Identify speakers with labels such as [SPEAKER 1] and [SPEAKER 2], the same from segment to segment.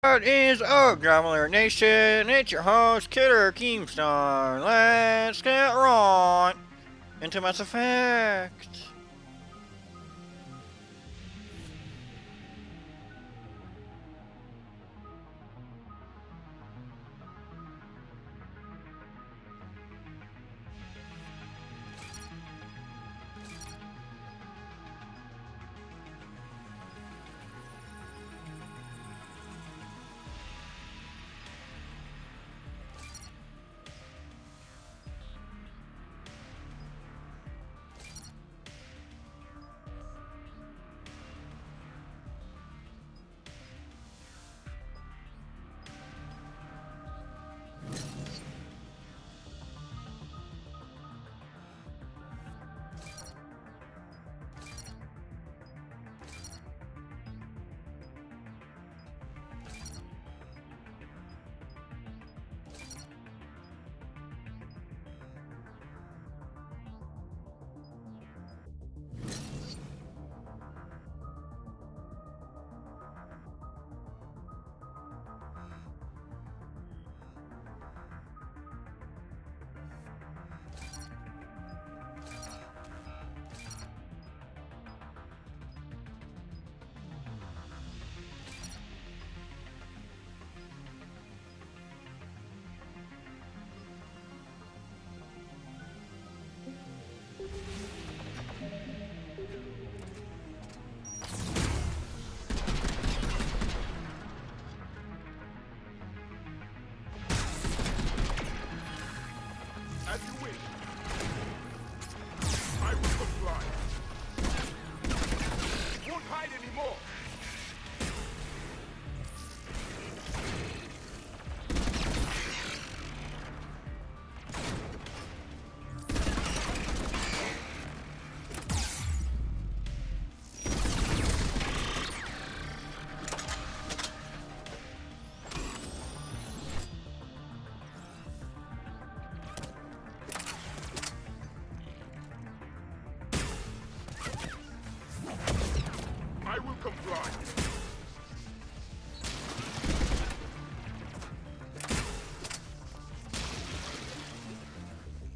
[SPEAKER 1] What is up, Traveler Nation? It's your host, Killer Keemstar. Let's get right into Mass Effect.
[SPEAKER 2] As you wish. I will comply. Won't hide anymore. I will comply.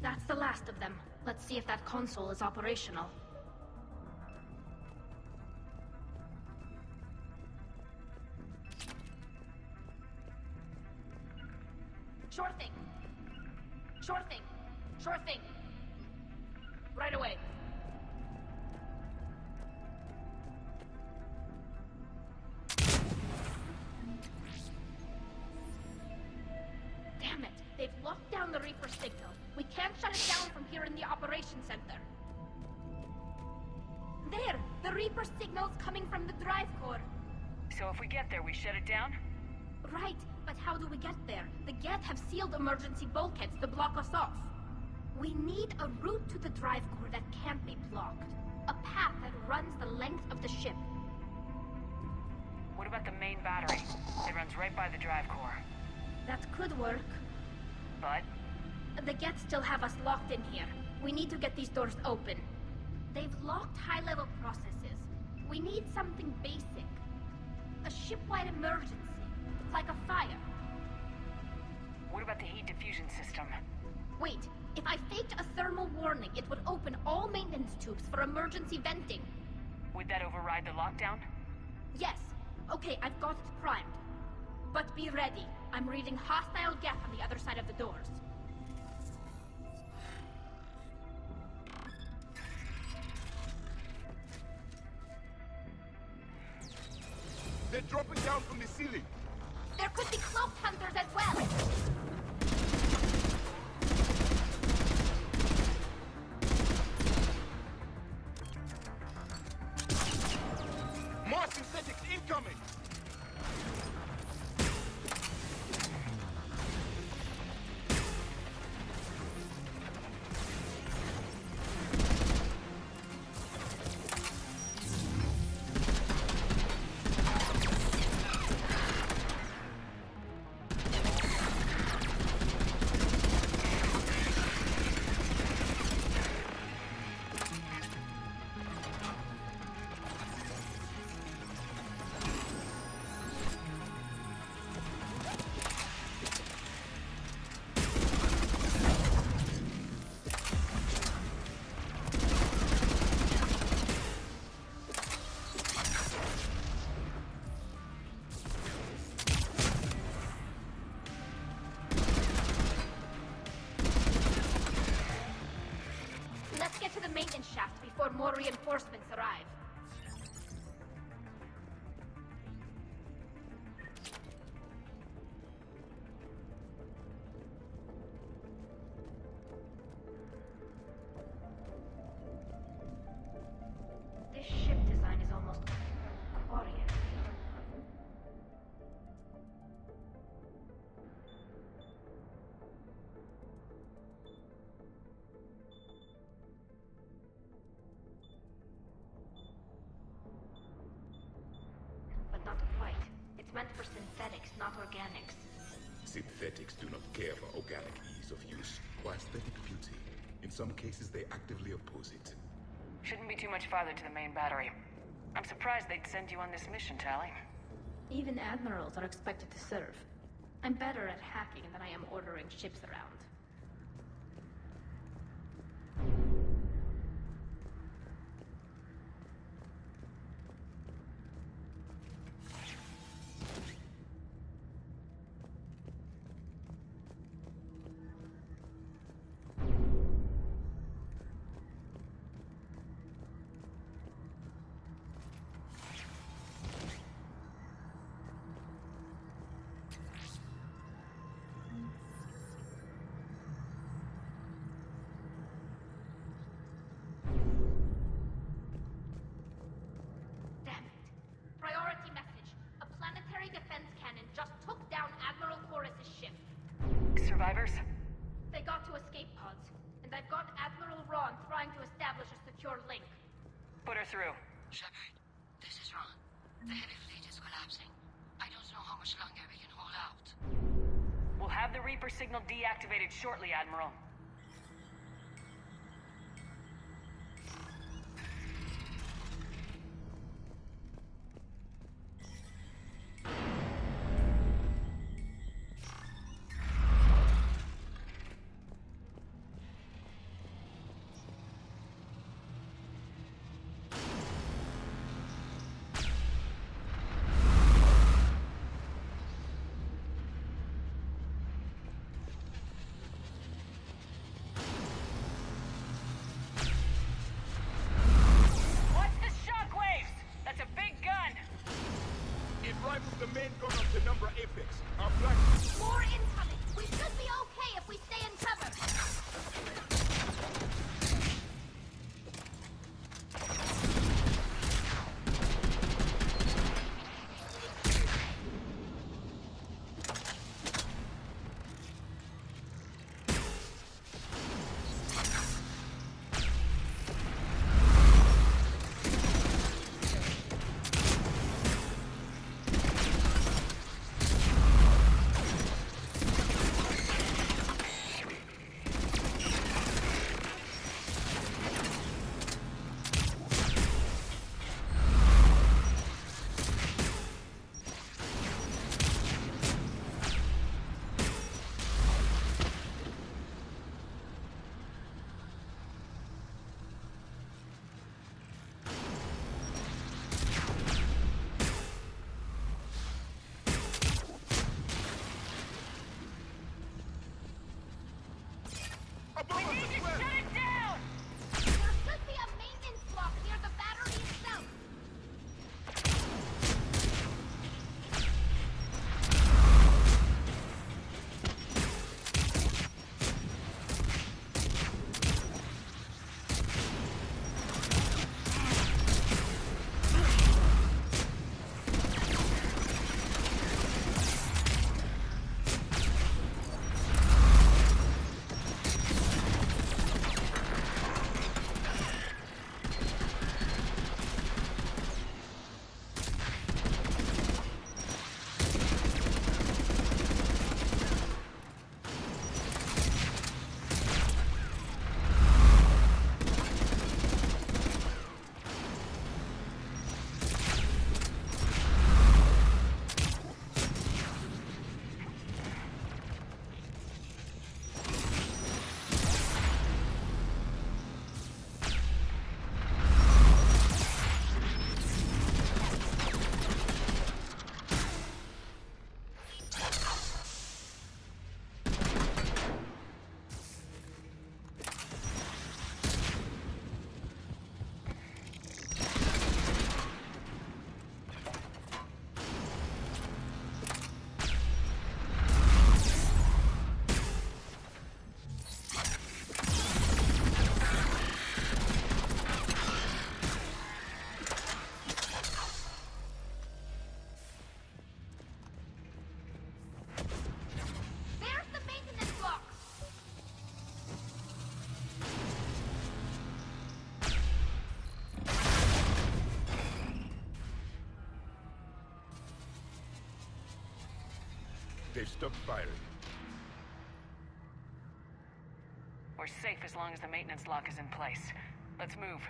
[SPEAKER 3] That's the last of them. Let's see if that console is operational. Sure thing. Sure thing. Sure thing. Right away. Damn it! They've locked down the Reaper signal. We can't shut it down from here in the operations center. There! The Reaper signal's coming from the drive core.
[SPEAKER 4] So if we get there, we shut it down?
[SPEAKER 3] Right, but how do we get there? The Geth have sealed emergency bulkheads to block us off. We need a route to the drive core that can't be blocked. A path that runs the length of the ship.
[SPEAKER 4] What about the main battery? It runs right by the drive core.
[SPEAKER 3] That could work.
[SPEAKER 4] But
[SPEAKER 3] The Geth still have us locked in here. We need to get these doors open. They've locked high-level processes. We need something basic. A ship-wide emergency. Like a fire.
[SPEAKER 4] what about the heat diffusion system?
[SPEAKER 3] Wait, if I faked a thermal warning, it would open all maintenance tubes for emergency venting.
[SPEAKER 4] Would that override the lockdown?
[SPEAKER 3] Yes. Okay, I've got it primed. But be ready. I'm reading hostile Geth on the other side of the doors.
[SPEAKER 2] They're dropping down from the ceiling.
[SPEAKER 3] There could be cloaked hunters as well.
[SPEAKER 2] More synthetics incoming.
[SPEAKER 3] the maintenance shaft before more reinforcements arrive. This ship design is almost Quarian. But not quite. It's meant for synthetics, not organics.
[SPEAKER 5] Synthetics do not care for organic ease of use or aesthetic beauty. In some cases, they actively oppose it.
[SPEAKER 4] Shouldn't be too much farther to the main battery. I'm surprised they'd send you on this mission, Tali.
[SPEAKER 3] Even admirals are expected to serve. I'm better at hacking than I am ordering ships around. Damn it. Priority message. A planetary defense cannon just took down Admiral Chorus's ship.
[SPEAKER 4] Survivors?
[SPEAKER 3] They got to escape pods, and I've got Admiral Ron trying to establish a secure link.
[SPEAKER 4] Put her through.
[SPEAKER 6] Shepard, this is Ron. The heavy fleet is collapsing. I don't know how much longer we can hold out.
[SPEAKER 4] We'll have the Reaper signal deactivated shortly, Admiral.
[SPEAKER 2] They've stopped firing.
[SPEAKER 4] We're safe as long as the maintenance lock is in place. Let's move.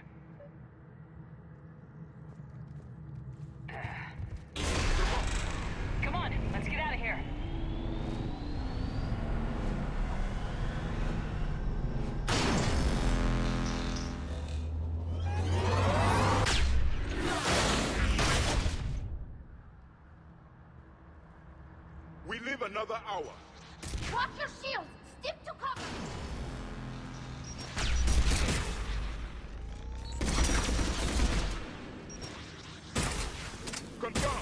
[SPEAKER 4] Come on, let's get out of here.
[SPEAKER 2] We live another hour.
[SPEAKER 3] Drop your shields! Stick to cover!
[SPEAKER 2] Confirm.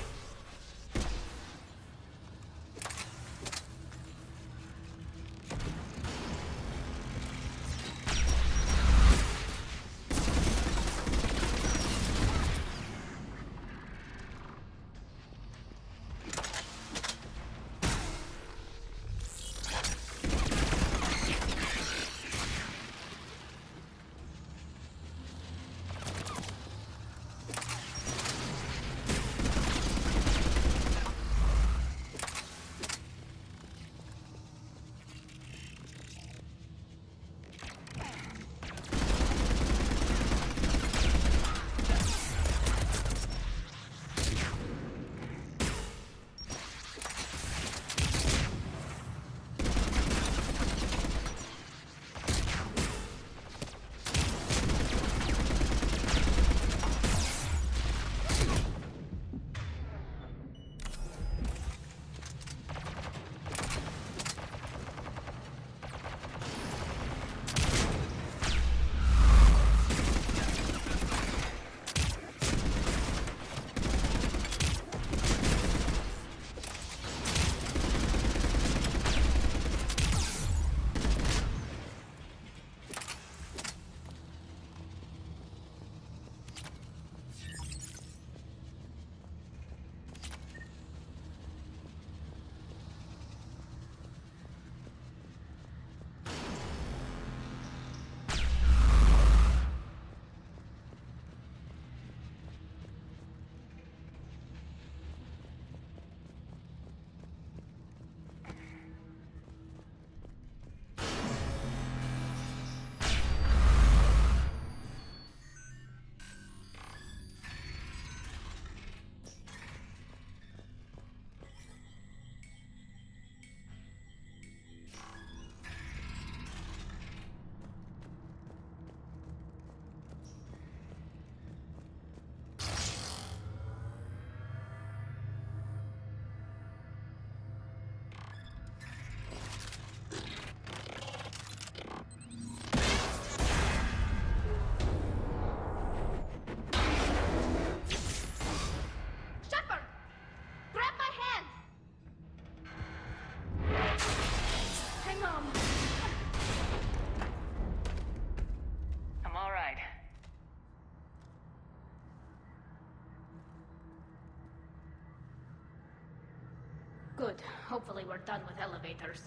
[SPEAKER 3] Good. Hopefully we're done with elevators.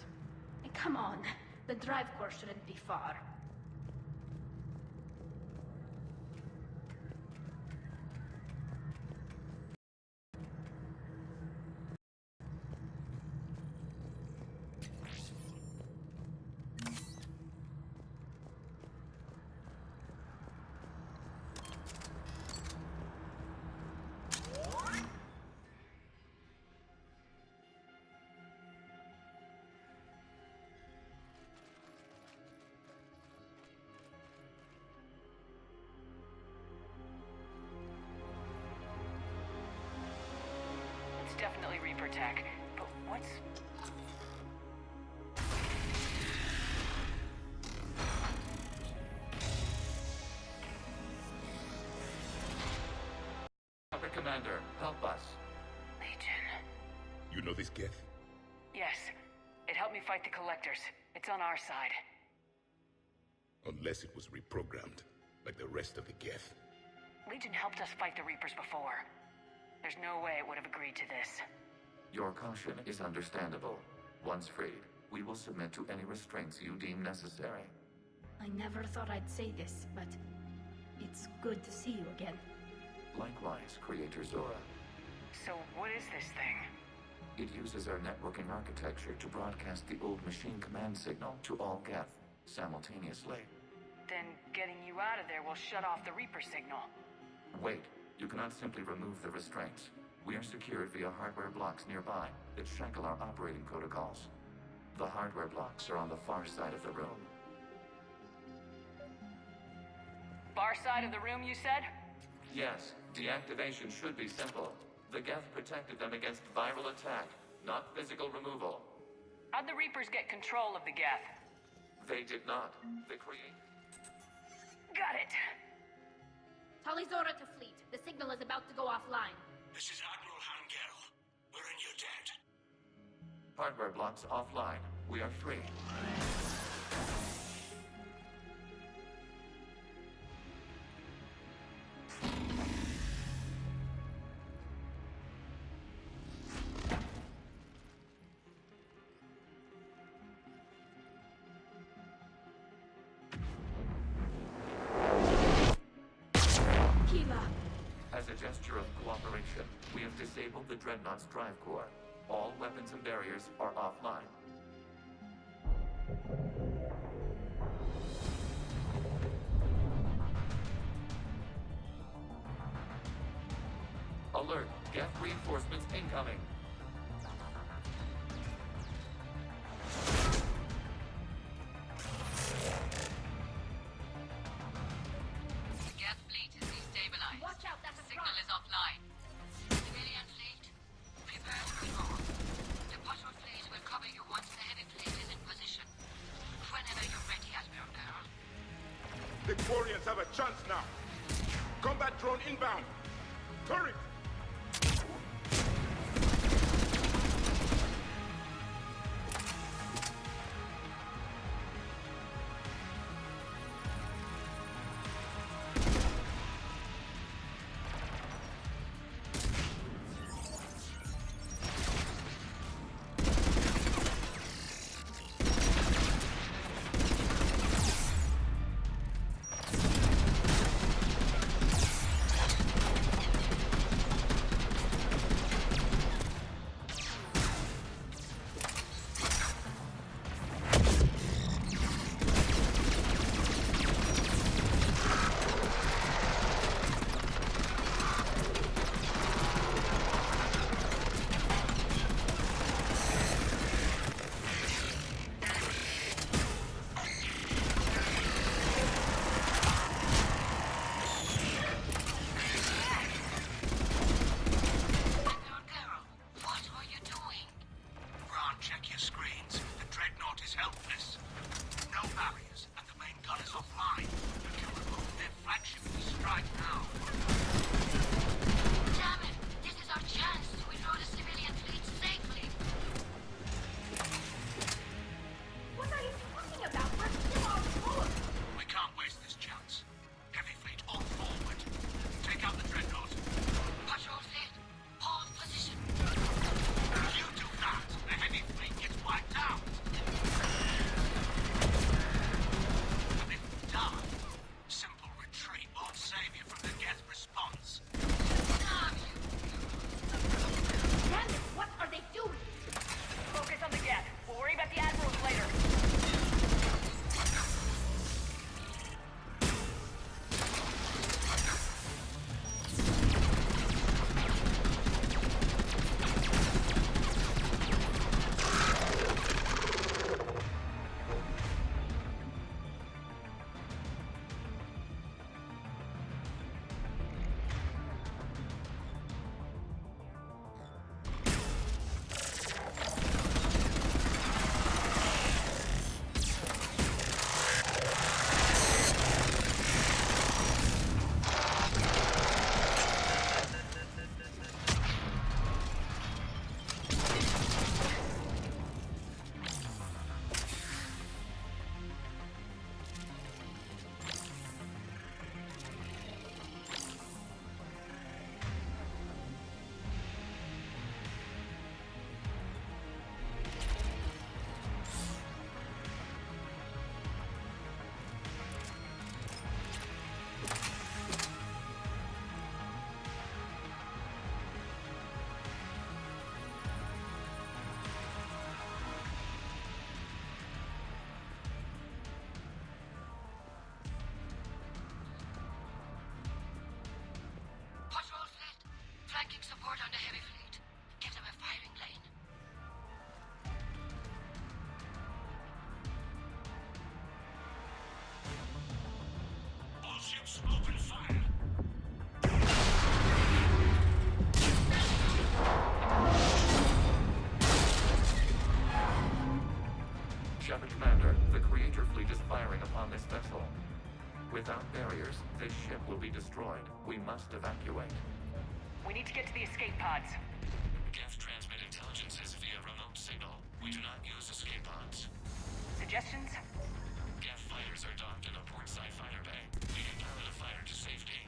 [SPEAKER 3] And come on, the drive core shouldn't be far.
[SPEAKER 4] It's definitely Reaper tech, but what's...
[SPEAKER 7] Commander, help us.
[SPEAKER 4] Legion.
[SPEAKER 5] You know this Geth?
[SPEAKER 4] Yes. It helped me fight the Collectors. It's on our side.
[SPEAKER 5] Unless it was reprogrammed, like the rest of the Geth.
[SPEAKER 4] Legion helped us fight the Reapers before. There's no way it would have agreed to this.
[SPEAKER 7] Your caution is understandable. Once freed, we will submit to any restraints you deem necessary.
[SPEAKER 3] I never thought I'd say this, but it's good to see you again.
[SPEAKER 7] Likewise, Creator Zora.
[SPEAKER 4] So what is this thing?
[SPEAKER 7] It uses our networking architecture to broadcast the old machine command signal to all Geth simultaneously.
[SPEAKER 4] Then getting you out of there will shut off the Reaper signal.
[SPEAKER 7] Wait, you cannot simply remove the restraints. We are secured via hardware blocks nearby that shackle our operating protocols. The hardware blocks are on the far side of the room.
[SPEAKER 4] Far side of the room, you said?
[SPEAKER 7] Yes, deactivation should be simple. The Geth protected them against viral attack, not physical removal.
[SPEAKER 4] How'd the Reapers get control of the Geth?
[SPEAKER 7] They did not. They create...
[SPEAKER 4] Got it.
[SPEAKER 3] Talizora to fleet. The signal is about to go offline.
[SPEAKER 8] This is Admiral Hangel. We're in your debt.
[SPEAKER 7] Hardware blocks offline. We are free.
[SPEAKER 3] Kila.
[SPEAKER 7] As a gesture of cooperation, we have disabled the Dreadnought's drive core. All weapons and barriers are offline. Alert! Geth reinforcements incoming!
[SPEAKER 6] The Geth fleet is destabilized.
[SPEAKER 3] Watch out, that's a
[SPEAKER 6] Signal
[SPEAKER 3] truck.
[SPEAKER 6] is offline. Civilian fleet, prepare to withdraw. The bottom fleet will cover you once the heavy fleet is in position. Whenever you're ready, Admiral Girl.
[SPEAKER 2] The Quarians have a chance now. Combat drone inbound. Turret!
[SPEAKER 7] Without barriers, this ship will be destroyed. We must evacuate.
[SPEAKER 4] We need to get to the escape pods.
[SPEAKER 7] Geth transmit intelligences via remote signal. We do not use escape pods.
[SPEAKER 4] Suggestions?
[SPEAKER 7] Geth fighters are docked in a portside fighter bay. We can pilot a fighter to safety.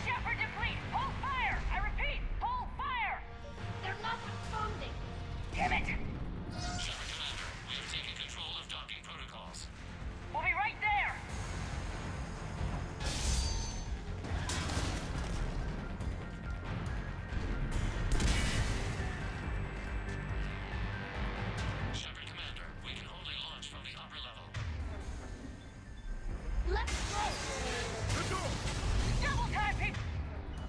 [SPEAKER 4] Shepard deplete! Hold fire! I repeat, hold fire!
[SPEAKER 3] They're not responding.
[SPEAKER 4] Damn it!
[SPEAKER 7] Shepard Commander, we have taken control of docking protocols.
[SPEAKER 4] We'll be right there!
[SPEAKER 7] Shepard Commander, we can only launch from the upper level.
[SPEAKER 3] Let's go!
[SPEAKER 4] Double time, people!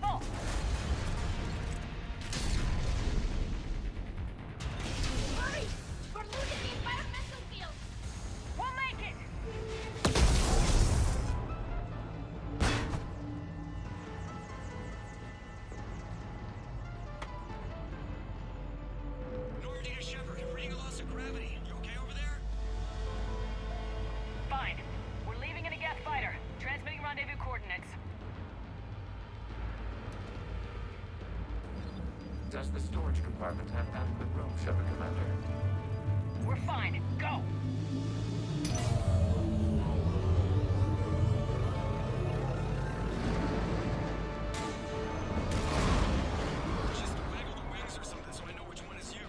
[SPEAKER 4] Oh,
[SPEAKER 3] Hurry! We're losing the environmental field!
[SPEAKER 4] we'll make it!
[SPEAKER 8] Normandy to Shepard. Reading a loss of gravity. You okay over there?
[SPEAKER 4] Fine. We're leaving in a Geth fighter. Transmitting rendezvous coordinates.
[SPEAKER 7] Does the storage compartment have adequate room, Shepard Commander?
[SPEAKER 4] We're fine. Go!
[SPEAKER 8] Just waggle the wings or something so I know which one is you.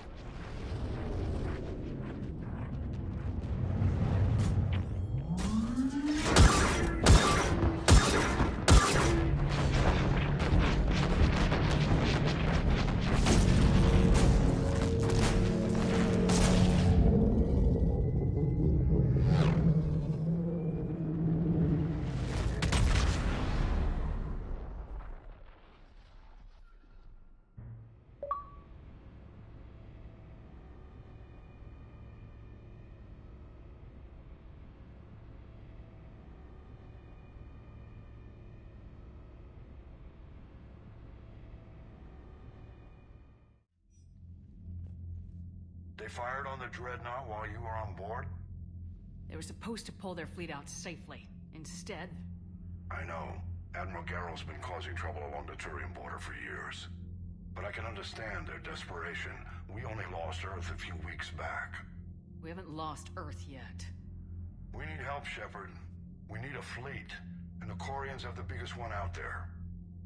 [SPEAKER 9] They fired on the Dreadnought while you were on board?
[SPEAKER 10] They were supposed to pull their fleet out safely. Instead,
[SPEAKER 9] I know. Admiral Garrow's been causing trouble along the Turian border for years. But I can understand their desperation. We only lost Earth a few weeks back.
[SPEAKER 10] we haven't lost Earth yet.
[SPEAKER 9] We need help, Shepard. We need a fleet. And the Quarians have the biggest one out there.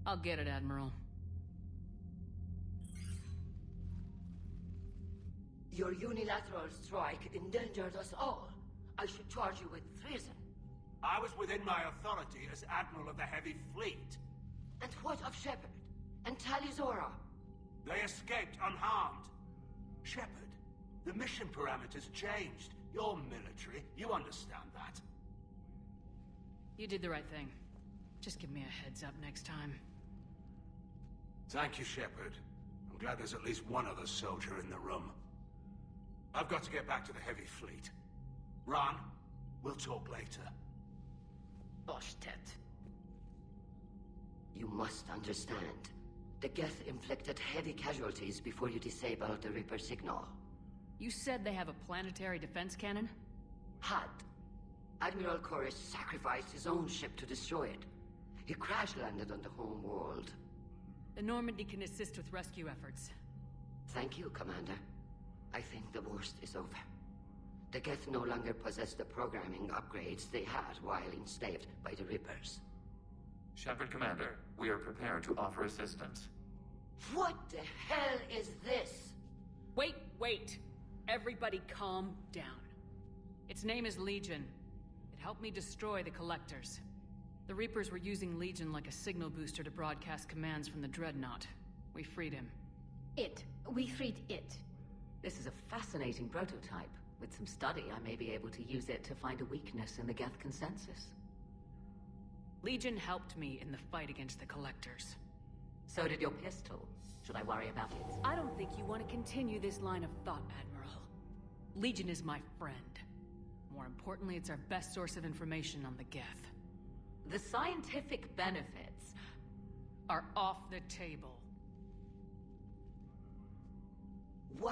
[SPEAKER 10] I'll get it, Admiral.
[SPEAKER 6] Your unilateral strike endangered us all. I should charge you with treason.
[SPEAKER 8] I was within my authority as Admiral of the Heavy Fleet.
[SPEAKER 6] And what of Shepard? And Talizora?
[SPEAKER 8] They escaped unharmed. Shepard, the mission parameters changed. You're military. You understand that.
[SPEAKER 10] You did the right thing. Just give me a heads up next time.
[SPEAKER 8] Thank you, Shepard. I'm glad there's at least one other soldier in the room. I've got to get back to the Heavy Fleet. Ron, we'll talk later.
[SPEAKER 6] Oshtet. You must understand. The Geth inflicted heavy casualties before you disabled the Reaper signal.
[SPEAKER 10] You said they have a planetary defense cannon?
[SPEAKER 6] Had. Admiral Koris sacrificed his own ship to destroy it. He crash-landed on the home world.
[SPEAKER 10] The Normandy can assist with rescue efforts.
[SPEAKER 6] Thank you, Commander. I think the worst is over. The Geth no longer possess the programming upgrades they had while enslaved by the Reapers.
[SPEAKER 7] Shepard Commander, we are prepared to offer assistance.
[SPEAKER 6] What the hell is this?
[SPEAKER 10] Wait! Everybody calm down. Its name is Legion. It helped me destroy the Collectors. The Reapers were using Legion like a signal booster to broadcast commands from the Dreadnought. We freed him.
[SPEAKER 3] We freed it.
[SPEAKER 11] This is a fascinating prototype. With some study, I may be able to use it to find a weakness in the Geth consensus.
[SPEAKER 10] Legion helped me in the fight against the Collectors.
[SPEAKER 11] So did your pistol. Should I worry about it?
[SPEAKER 10] I don't think you want to continue this line of thought, Admiral. Legion is my friend. More importantly, it's our best source of information on the Geth.
[SPEAKER 11] The scientific benefits
[SPEAKER 10] are off the table.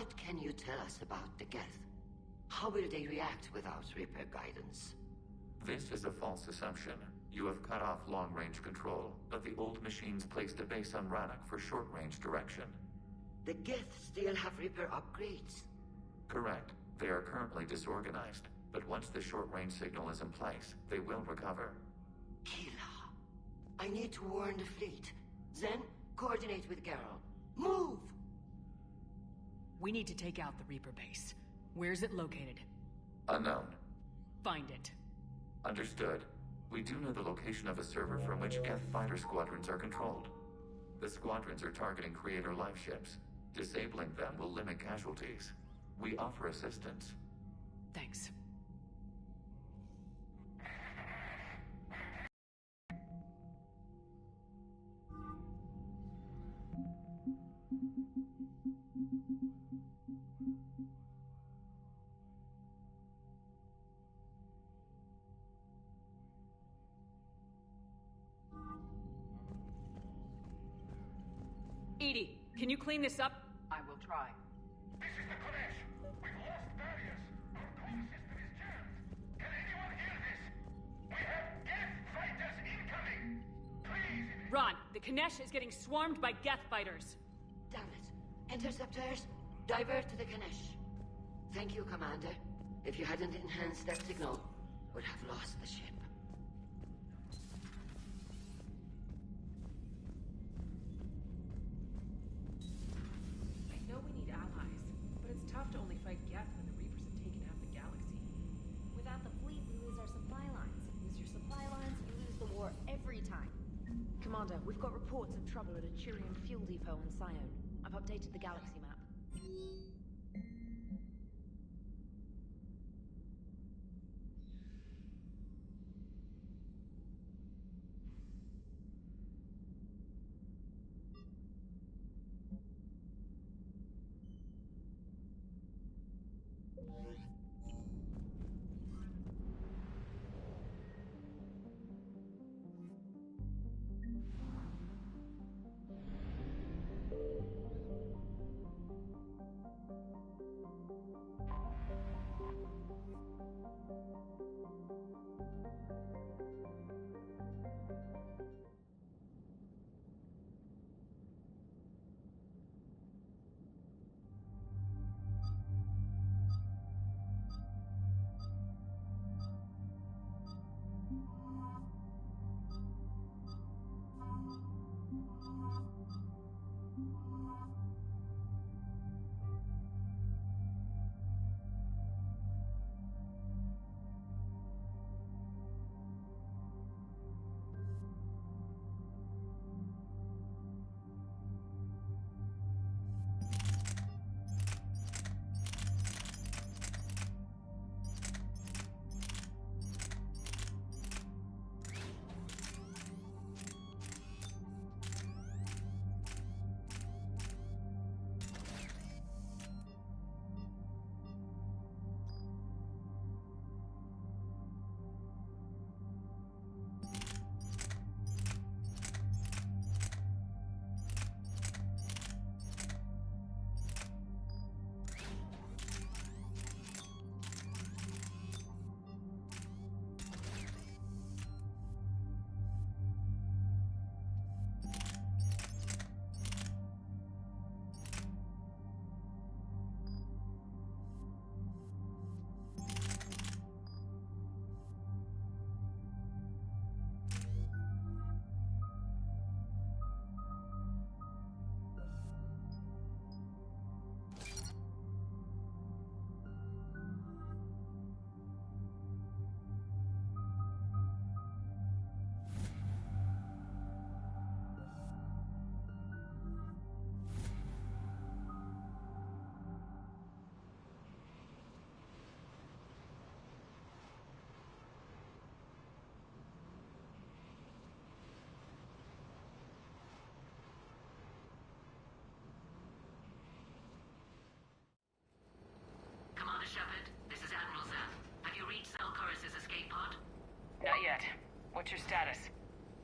[SPEAKER 11] What can you tell us about the Geth? How will they react without Reaper guidance?
[SPEAKER 7] This is a false assumption. You have cut off long-range control, but the old machines placed a base on Rannoch for short-range direction.
[SPEAKER 11] The Geth still have Reaper upgrades?
[SPEAKER 7] Correct. They are currently disorganized, but once the short-range signal is in place, they will recover.
[SPEAKER 11] Kila, I need to warn the fleet. Then, coordinate with Geralt. Move!
[SPEAKER 10] We need to take out the Reaper base. Where's it located?
[SPEAKER 7] Unknown.
[SPEAKER 10] Find it.
[SPEAKER 7] Understood. We do know the location of a server from which Geth fighter squadrons are controlled. The squadrons are targeting Creator life ships. Disabling them will limit casualties. We offer assistance.
[SPEAKER 10] Thanks. EDI, can you clean this up?
[SPEAKER 4] I will try.
[SPEAKER 2] This is the Kodesh. We've lost barriers. Our call system is jammed. Can anyone hear this? We have Geth fighters incoming. Please.
[SPEAKER 10] Ron, the Kanesh is getting swarmed by Geth fighters.
[SPEAKER 11] Damn it. Interceptors, divert to the Kanesh. Thank you, Commander. If you hadn't enhanced that signal, would have lost the ship.
[SPEAKER 12] I know we need allies, but it's tough to only fight Geth when the Reapers have taken half the galaxy.
[SPEAKER 13] Without the fleet, we lose our supply lines. Lose your supply lines, you lose the war every time. Commander, we've got reports of trouble at a Turian fuel depot on Sione. I've updated the galaxy map.
[SPEAKER 4] Not yet. What's your status?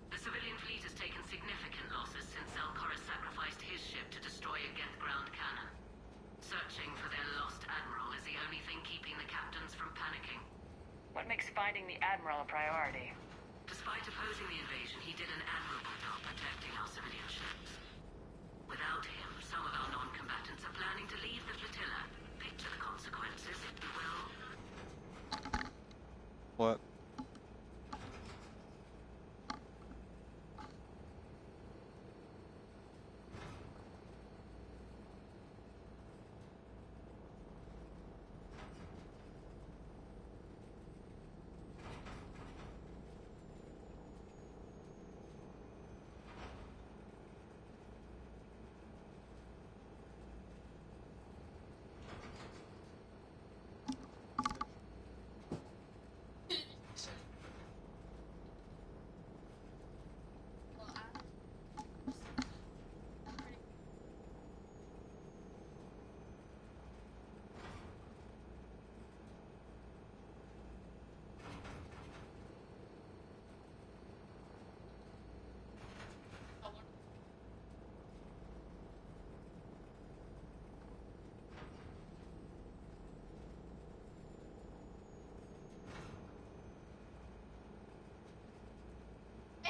[SPEAKER 11] The civilian fleet has taken significant losses since Zelkoris sacrificed his ship to destroy a Geth ground cannon. Searching
[SPEAKER 4] finding the Admiral a priority.
[SPEAKER 11] Despite opposing the invasion, he did an admirable job protecting our civilian ships. Without him, some of our non-combatants are planning to leave the flotilla. Picture the consequences, if you will.
[SPEAKER 1] What?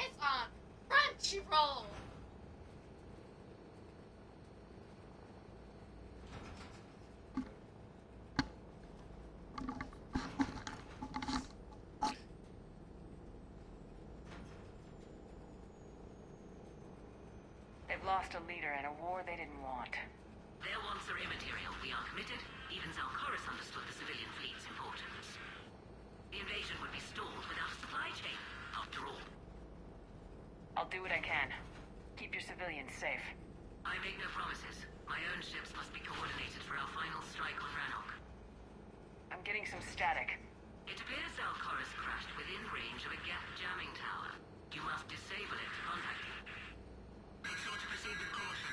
[SPEAKER 3] It's on Crunchyroll.
[SPEAKER 4] They've lost a leader in a war they didn't want.
[SPEAKER 11] Their wants are immaterial. We are committed. Even Zalcaris understood the civilian fleet's importance. The invasion would be stalled without a supply chain, after all.
[SPEAKER 4] I'll do what I can. Keep your civilians safe.
[SPEAKER 11] I make no promises. My own ships must be coordinated for our final strike on Rannoch.
[SPEAKER 4] I'm getting some static.
[SPEAKER 11] It appears Zalcaris crashed within range of a Geth jamming tower. You must disable it to contact you. Make sure to proceed with caution.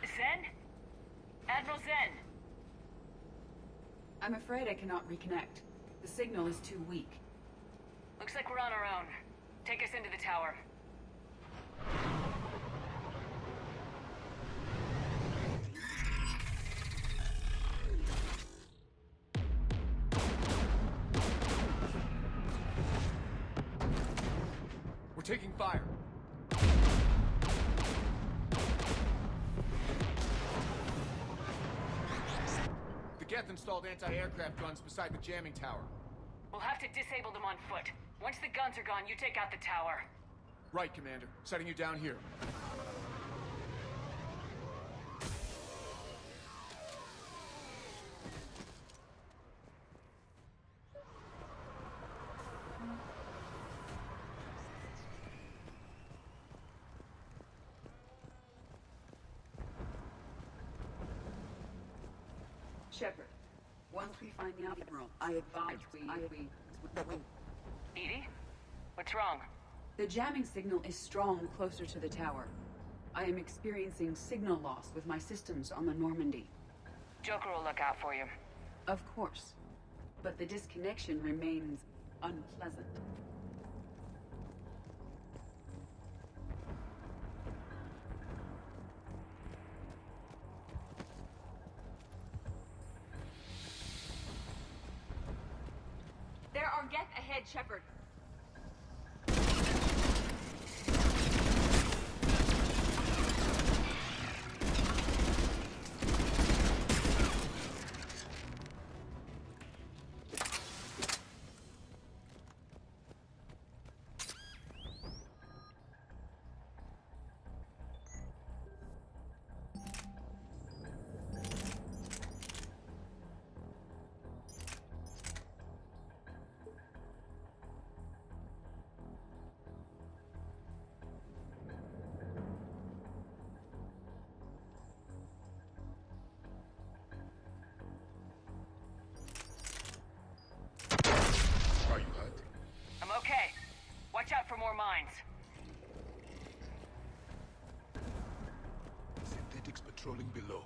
[SPEAKER 4] Zen? Admiral Zen!
[SPEAKER 10] I'm afraid I cannot reconnect. The signal is too weak.
[SPEAKER 4] Looks like we're on our own. Take us into the tower.
[SPEAKER 14] We're taking fire. The Geth installed anti-aircraft guns beside the jamming tower.
[SPEAKER 4] We'll have to disable them on foot. Once the guns are gone, you take out the tower.
[SPEAKER 14] Right, Commander. Setting you down here.
[SPEAKER 15] Shepard, once we find the Admiral, I advise we...
[SPEAKER 4] Edie? What's wrong?
[SPEAKER 15] The jamming signal is strong closer to the tower. I am experiencing signal loss with my systems on the Normandy.
[SPEAKER 4] Joker will look out for you.
[SPEAKER 15] Of course. But the disconnection remains unpleasant.
[SPEAKER 13] There are Geth ahead, Shepard.
[SPEAKER 5] Are you hurt?
[SPEAKER 4] I'm okay. Watch out for more mines.
[SPEAKER 5] Synthetics patrolling below.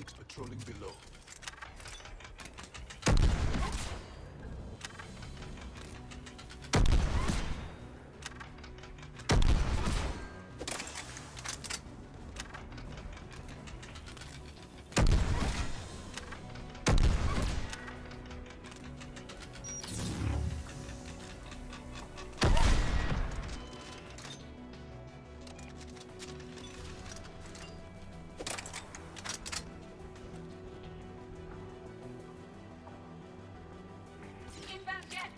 [SPEAKER 5] synthetics patrolling below.
[SPEAKER 6] Inbound jet!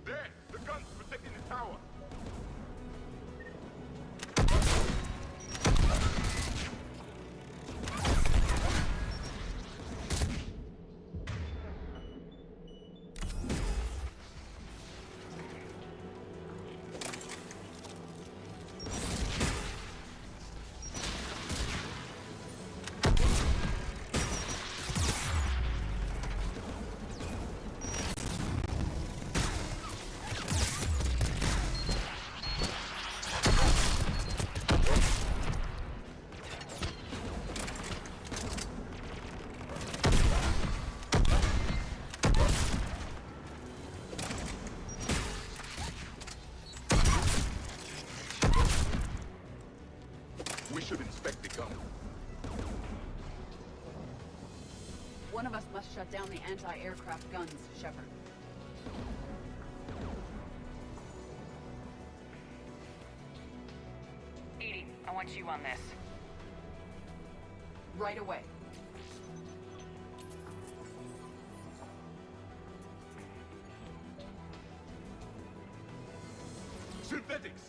[SPEAKER 2] There! The guns protecting the tower! We should inspect the gun.
[SPEAKER 15] One of us must shut down the anti-aircraft guns, Shepard.
[SPEAKER 4] Edie, I want you on this.
[SPEAKER 15] Right away.
[SPEAKER 2] Synthetics!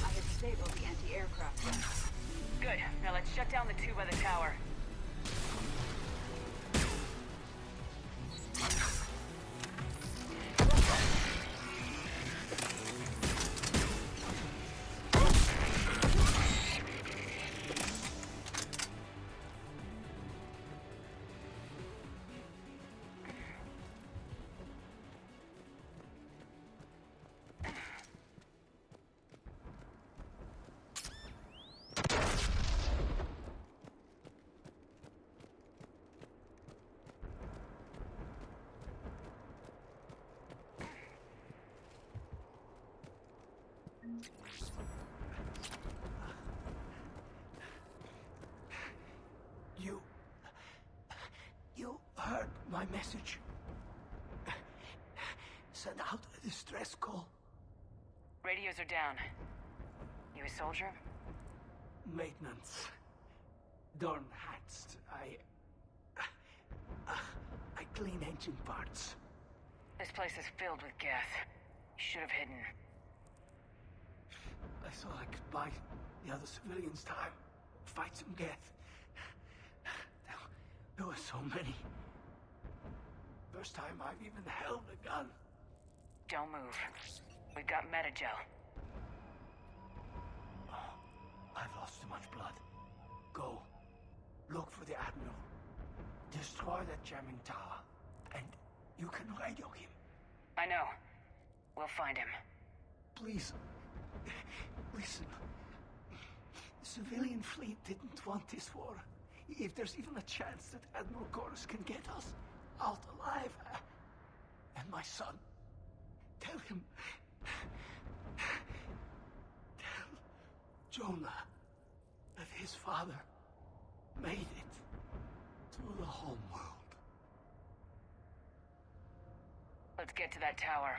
[SPEAKER 15] I have disabled the anti-aircraft guns.
[SPEAKER 4] Good. Now let's shut down the two by the tower.
[SPEAKER 16] You heard my message. Send out a distress call.
[SPEAKER 4] Radios are down. You a soldier?
[SPEAKER 16] Maintenance. Dorn Hatst. I clean engine parts.
[SPEAKER 4] This place is filled with gas. You should have hidden.
[SPEAKER 16] I thought I could buy the other civilians time. Fight some Geth. There were so many. First time I've even held a gun.
[SPEAKER 4] Don't move. We've got Metagel.
[SPEAKER 16] I've lost too much blood. Go. Look for the Admiral. Destroy that jamming tower, and you can radio him.
[SPEAKER 4] I know. We'll find him.
[SPEAKER 16] Please, listen. The civilian fleet didn't want this war. If there's even a chance that Admiral Gorus can get us out alive, and my son, tell him, tell Jonah that his father made it to the home world.
[SPEAKER 4] Let's get to that tower.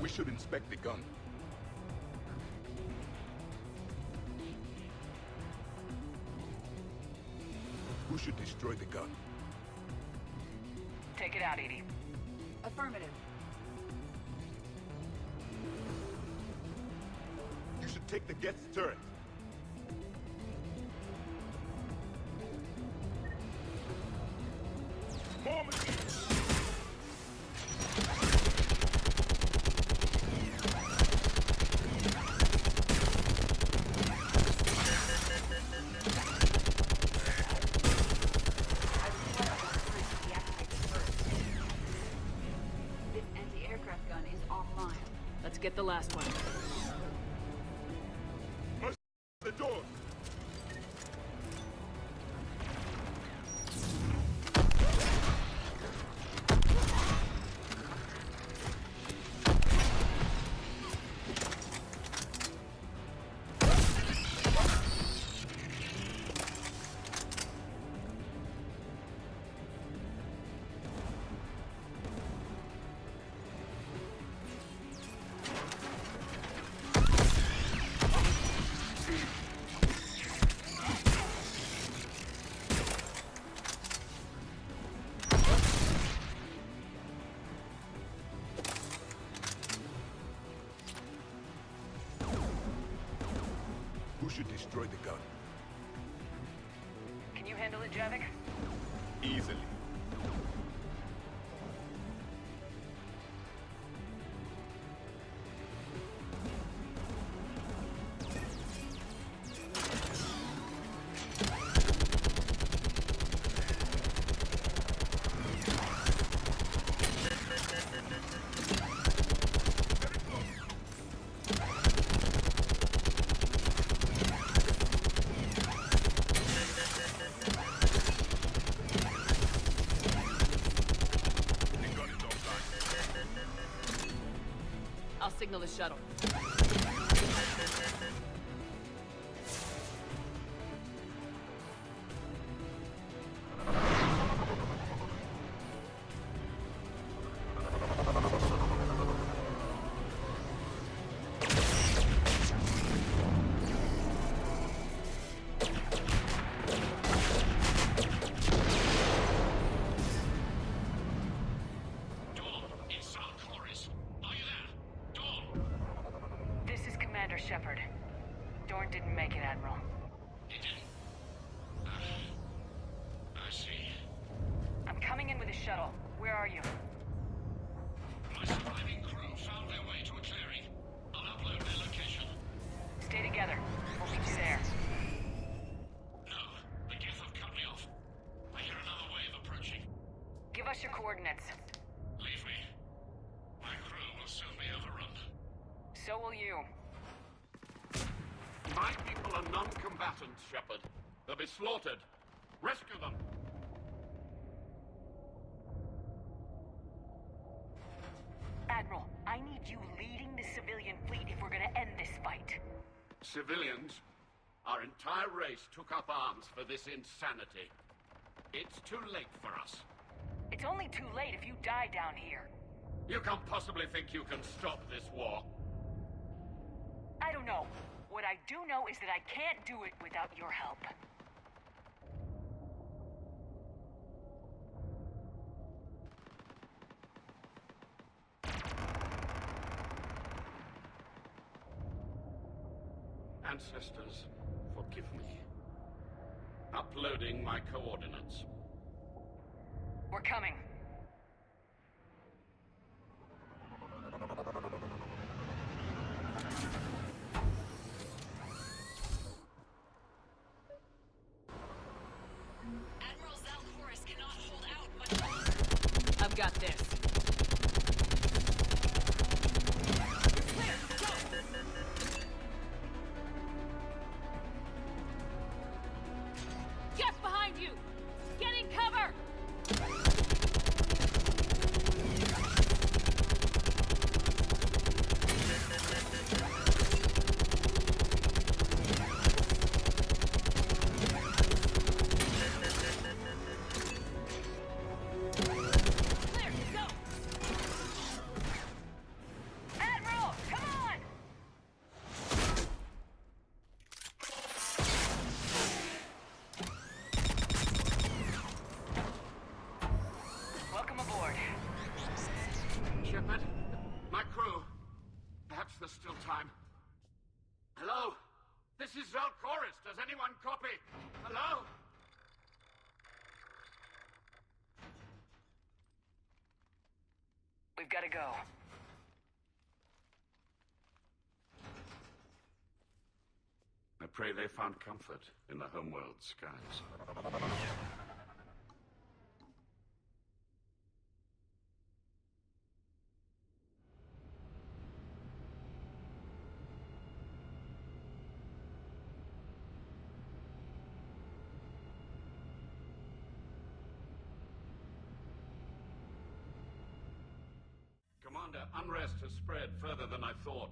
[SPEAKER 5] We should inspect the gun. Who should destroy the gun?
[SPEAKER 4] Take it out, Edie.
[SPEAKER 15] Affirmative.
[SPEAKER 5] You should take the Geth's turret. More machines!
[SPEAKER 15] This anti-aircraft gun is offline.
[SPEAKER 10] Let's get the last one.
[SPEAKER 5] The door! Who should destroy the gun?
[SPEAKER 4] Can you handle it, Javik?
[SPEAKER 5] Easily.
[SPEAKER 10] I'll signal the shuttle.
[SPEAKER 4] it, Admiral.
[SPEAKER 2] He didn't. I see.
[SPEAKER 4] I'm coming in with a shuttle. Where are you?
[SPEAKER 2] My surviving crew found their way to a clearing. I'll upload their location.
[SPEAKER 4] Stay together. We'll meet you there.
[SPEAKER 2] No, the Geth have cut me off. I hear another wave approaching.
[SPEAKER 4] Give us your coordinates.
[SPEAKER 2] Leave me. My crew will soon be overrun.
[SPEAKER 4] So will you.
[SPEAKER 8] My people are non-combatants, Shepard. They'll be slaughtered. Rescue them.
[SPEAKER 4] Admiral, I need you leading the civilian fleet if we're gonna end this fight.
[SPEAKER 8] Civilians, our entire race took up arms for this insanity. It's too late for us.
[SPEAKER 4] It's only too late if you die down here.
[SPEAKER 8] You can't possibly think you can stop this war.
[SPEAKER 4] I don't know. What I do know is that I can't do it without your help.
[SPEAKER 8] Ancestors, forgive me. Uploading my coordinates.
[SPEAKER 4] We're coming.
[SPEAKER 10] Admiral Zal'Koris cannot hold out much longer. I've got this. Clear, go! Just behind you! Getting cover! Clear, go!
[SPEAKER 4] Admiral, come on! Welcome aboard.
[SPEAKER 8] Shepard, my crew. Perhaps there's still time. Hello? This is Zal'Koris. Does anyone copy? Hello?
[SPEAKER 4] We've got to go.
[SPEAKER 8] I pray they found comfort in the homeworld skies. Commander, unrest has spread further than I thought.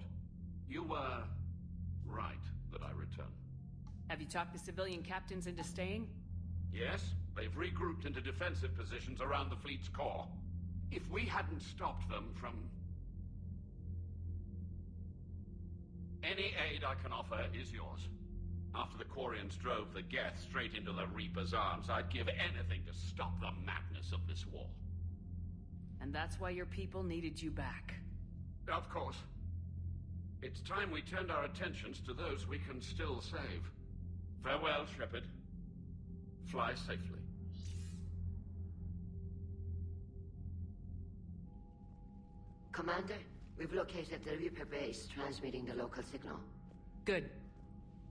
[SPEAKER 8] You were right that I return.
[SPEAKER 10] Have you talked the civilian captains into staying?
[SPEAKER 8] Yes, they've regrouped into defensive positions around the fleet's core. If we hadn't stopped them from... Any aid I can offer is yours. After the Quarians drove the Geth straight into the Reaper's arms, I'd give anything to stop the madness of this war.
[SPEAKER 10] And that's why your people needed you back.
[SPEAKER 8] Of course. It's time we turned our attentions to those we can still save. Farewell, Shepard. Fly safely.
[SPEAKER 11] Commander, we've located the Reaper base transmitting the local signal.
[SPEAKER 10] Good.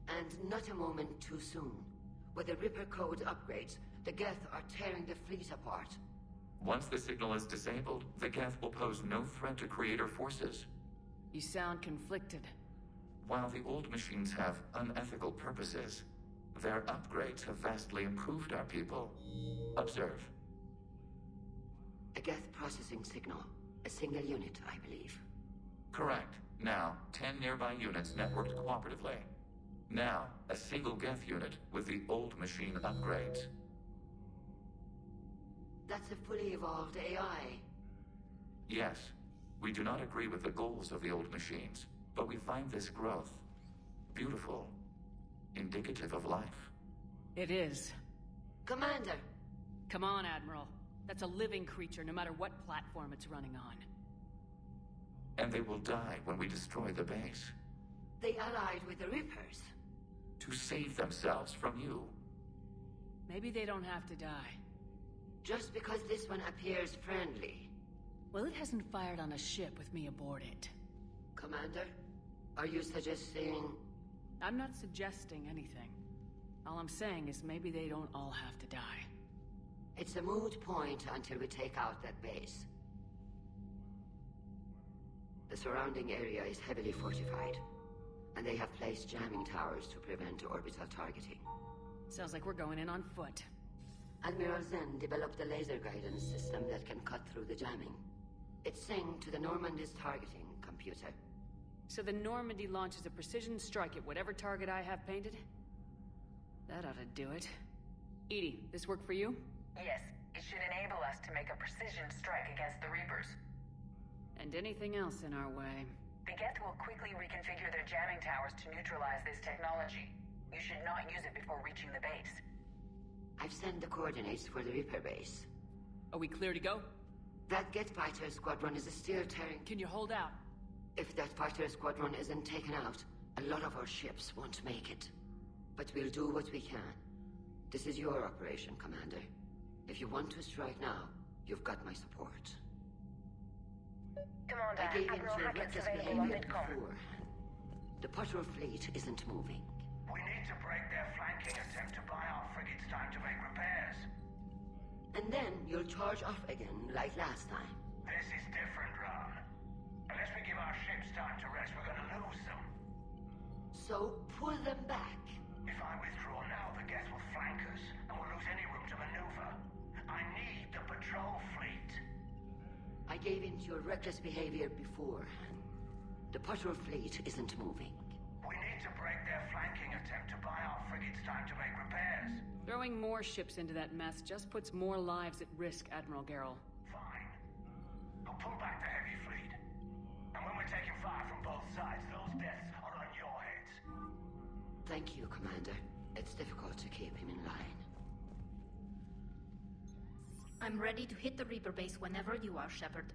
[SPEAKER 11] And not a moment too soon. With the Reaper code upgrades, the Geth are tearing the fleet apart.
[SPEAKER 7] Once the signal is disabled, the Geth will pose no threat to Creator forces.
[SPEAKER 10] You sound conflicted.
[SPEAKER 7] While the old machines have unethical purposes, their upgrades have vastly improved our people. Observe.
[SPEAKER 11] A Geth processing signal. A single unit, I believe.
[SPEAKER 7] Correct. Now, 10 nearby units networked cooperatively. Now, a single Geth unit with the old machine upgrades.
[SPEAKER 11] That's a fully evolved AI.
[SPEAKER 7] Yes, we do not agree with the goals of the old machines, but we find this growth beautiful, indicative of life.
[SPEAKER 10] It is.
[SPEAKER 11] Commander!
[SPEAKER 10] Come on, Admiral. That's a living creature, no matter what platform it's running on.
[SPEAKER 7] And they will die when we destroy the base.
[SPEAKER 11] They allied with the Reapers.
[SPEAKER 7] to save themselves from you.
[SPEAKER 10] Maybe they don't have to die.
[SPEAKER 11] Just because this one appears friendly.
[SPEAKER 10] Well, it hasn't fired on a ship with me aboard it.
[SPEAKER 11] Commander, are you suggesting...
[SPEAKER 10] I'm not suggesting anything. All I'm saying is maybe they don't all have to die.
[SPEAKER 11] It's a moot point until we take out that base. The surrounding area is heavily fortified, and they have placed jamming towers to prevent orbital targeting.
[SPEAKER 10] Sounds like we're going in on foot.
[SPEAKER 11] Admiral Zen developed a laser guidance system that can cut through the jamming. It's synced to the Normandy's targeting computer.
[SPEAKER 10] So the Normandy launches a precision strike at whatever target I have painted? That ought to do it. Edie, this work for you?
[SPEAKER 4] Yes, it should enable us to make a precision strike against the Reapers.
[SPEAKER 10] And anything else in our way.
[SPEAKER 4] The Geth will quickly reconfigure their jamming towers to neutralize this technology. You should not use it before reaching the base.
[SPEAKER 11] I've sent the coordinates for the Reaper base.
[SPEAKER 10] Are we clear to go?
[SPEAKER 11] That Geth fighter squadron is still tearing...
[SPEAKER 10] Can you hold out?
[SPEAKER 11] If that fighter squadron isn't taken out, a lot of our ships won't make it. But we'll do what we can. This is your operation, Commander. If you want to strike now, you've got my support.
[SPEAKER 4] Commander,
[SPEAKER 11] I gave in
[SPEAKER 4] Admiral
[SPEAKER 11] to your
[SPEAKER 4] Hackett's
[SPEAKER 11] reckless
[SPEAKER 4] available on
[SPEAKER 11] behavior
[SPEAKER 4] Midcom.
[SPEAKER 11] before. The patrol fleet isn't moving.
[SPEAKER 2] We need to break their flanking attempt to buy our frigates time to make repairs.
[SPEAKER 11] And then you'll charge off again, like last time.
[SPEAKER 2] This is different, Ron. Unless we give our ships time to rest, we're gonna lose them.
[SPEAKER 11] So pull them back.
[SPEAKER 2] If I withdraw now, the Geth will flank us, and we'll lose any room to maneuver. I need the patrol fleet.
[SPEAKER 11] I gave in to your reckless behavior before. The patrol fleet isn't moving.
[SPEAKER 2] We need to break their flanking attempt to buy our frigates time to make repairs.
[SPEAKER 10] Throwing more ships into that mess just puts more lives at risk, Admiral Garrel.
[SPEAKER 2] Fine. I'll pull back the heavy fleet. And when we're taking fire from both sides, those deaths are on your heads.
[SPEAKER 11] Thank you, Commander. It's difficult to keep him in line.
[SPEAKER 3] I'm ready to hit the Reaper base whenever you are, Shepard.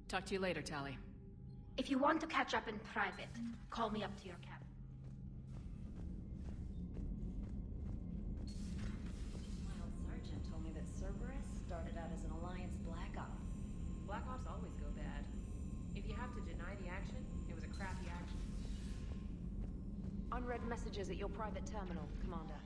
[SPEAKER 10] Talk to you later, Tali.
[SPEAKER 3] If you want to catch up in private, call me up to your cabin.
[SPEAKER 13] My old sergeant told me that Cerberus started out as an Alliance Black Op.
[SPEAKER 12] Black Ops always go bad. If you have to deny the action, it was a crappy action.
[SPEAKER 13] Unread messages at your private terminal, Commander.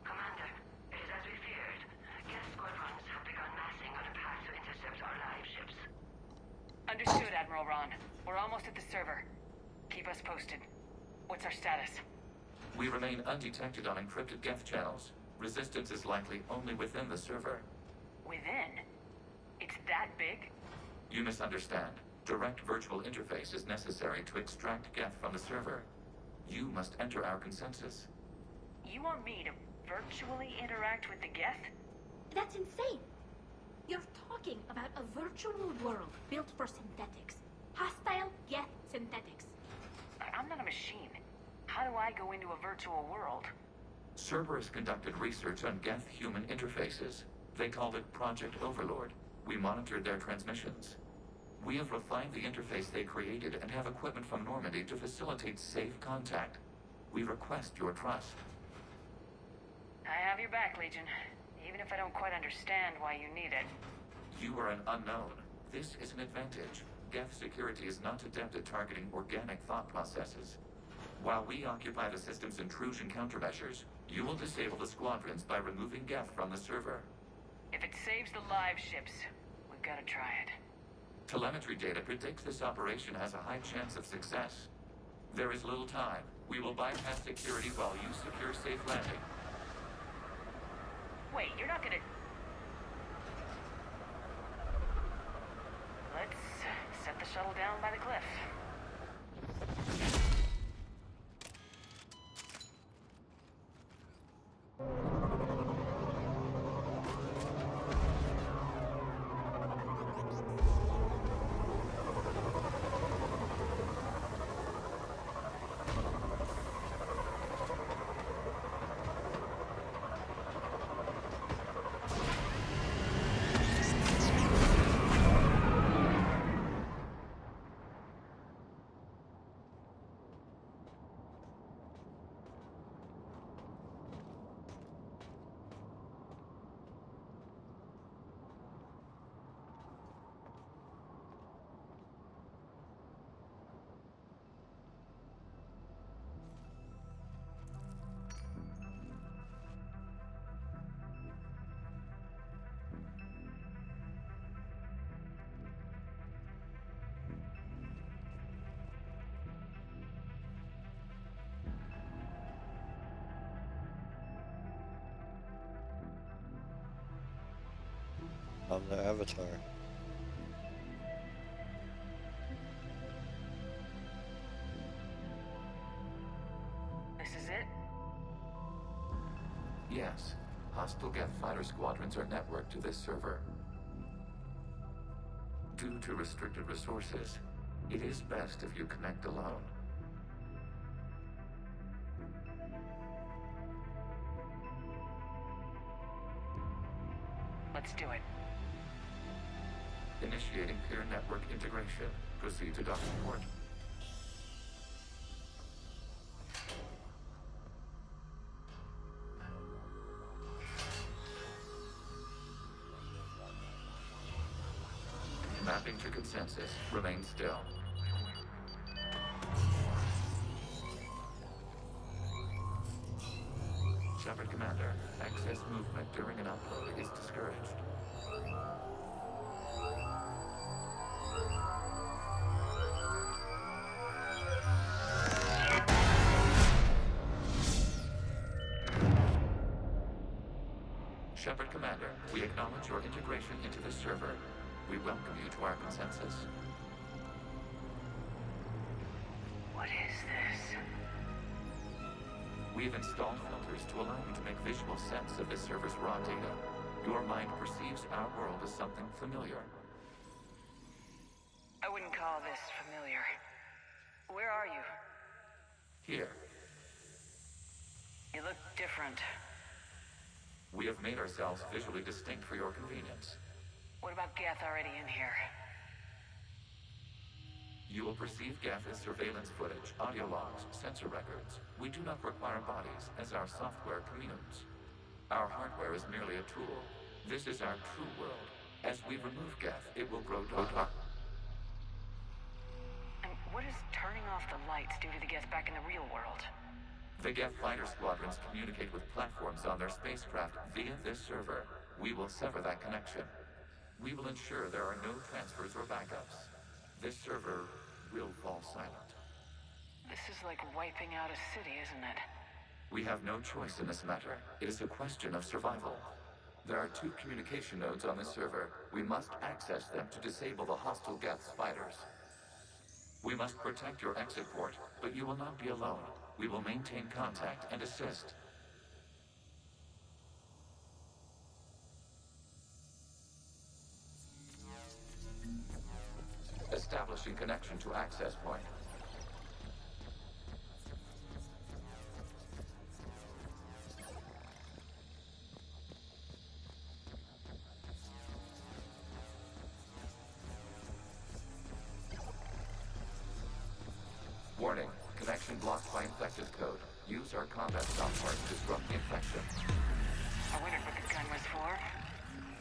[SPEAKER 11] Commander, it is as we feared. Geth squadrons have begun massing on a path to intercept our live ships.
[SPEAKER 4] Understood, Admiral Ron. We're almost at the server. Keep us posted. What's our status?
[SPEAKER 7] We remain undetected on encrypted Geth channels. Resistance is likely only within the server.
[SPEAKER 4] Within? It's that big?
[SPEAKER 7] You misunderstand. Direct virtual interface is necessary to extract Geth from the server. You must enter our consensus.
[SPEAKER 4] You want me to virtually interact with the Geth?
[SPEAKER 3] That's insane! You're talking about a virtual world built for synthetics. Hostile Geth synthetics.
[SPEAKER 4] I'm not a machine. How do I go into a virtual world?
[SPEAKER 7] Cerberus conducted research on Geth-human interfaces. They called it Project Overlord. We monitored their transmissions. We have refined the interface they created and have equipment from Normandy to facilitate safe contact. We request your trust.
[SPEAKER 15] I have your back, Legion. Even if I don't quite understand why you need it.
[SPEAKER 7] You are an unknown. This is an advantage. Geth security is not adept at targeting organic thought processes. While we occupy the system's intrusion countermeasures, you will disable the squadrons by removing Geth from the server.
[SPEAKER 15] If it saves the live ships, we've got to try it.
[SPEAKER 7] Telemetry data predicts this operation has a high chance of success. There is little time. We will bypass security while you secure safe landing.
[SPEAKER 15] Wait, you're not gonna... Let's set the shuttle down by the cliff.
[SPEAKER 1] I'm the Avatar.
[SPEAKER 15] This is it?
[SPEAKER 7] Yes. Hostile Geth fighter squadrons are networked to this server. Due to restricted resources, it is best if you connect alone.
[SPEAKER 15] Let's do it.
[SPEAKER 7] Initiating peer network integration. Proceed to docking port. Mapping to consensus. Remain still. Shepard Commander, excess movement during an upload is discouraged. Shepard Commander, we acknowledge your integration into the server. We welcome you to our consensus.
[SPEAKER 15] What is this?
[SPEAKER 7] We have installed filters to allow you to make visual sense of this server's raw data. Your mind perceives our world as something familiar.
[SPEAKER 15] I wouldn't call this familiar. Where are you?
[SPEAKER 7] Here,
[SPEAKER 15] You look different.
[SPEAKER 7] we have made ourselves visually distinct for your convenience.
[SPEAKER 15] What about Geth already in here?
[SPEAKER 7] You will perceive Geth as surveillance footage, audio logs, sensor records. We do not require bodies, as our software communes. Our hardware is merely a tool. This is our true world. As we remove Geth, it will grow dark.
[SPEAKER 15] And what is turning off the lights due to the Geth back in the real world?
[SPEAKER 7] The Geth fighter squadrons communicate with platforms on their spacecraft via this server. We will sever that connection. We will ensure there are no transfers or backups. This server will fall silent.
[SPEAKER 15] This is like wiping out a city, isn't it?
[SPEAKER 7] We have no choice in this matter. It is a question of survival. There are 2 communication nodes on this server. We must access them to disable the hostile Geth's fighters. We must protect your exit port, but you will not be alone. We will maintain contact and assist. Establishing connection to access point. connection blocked by infected code. Use our combat software to disrupt the infection.
[SPEAKER 11] I wondered what the gun was for.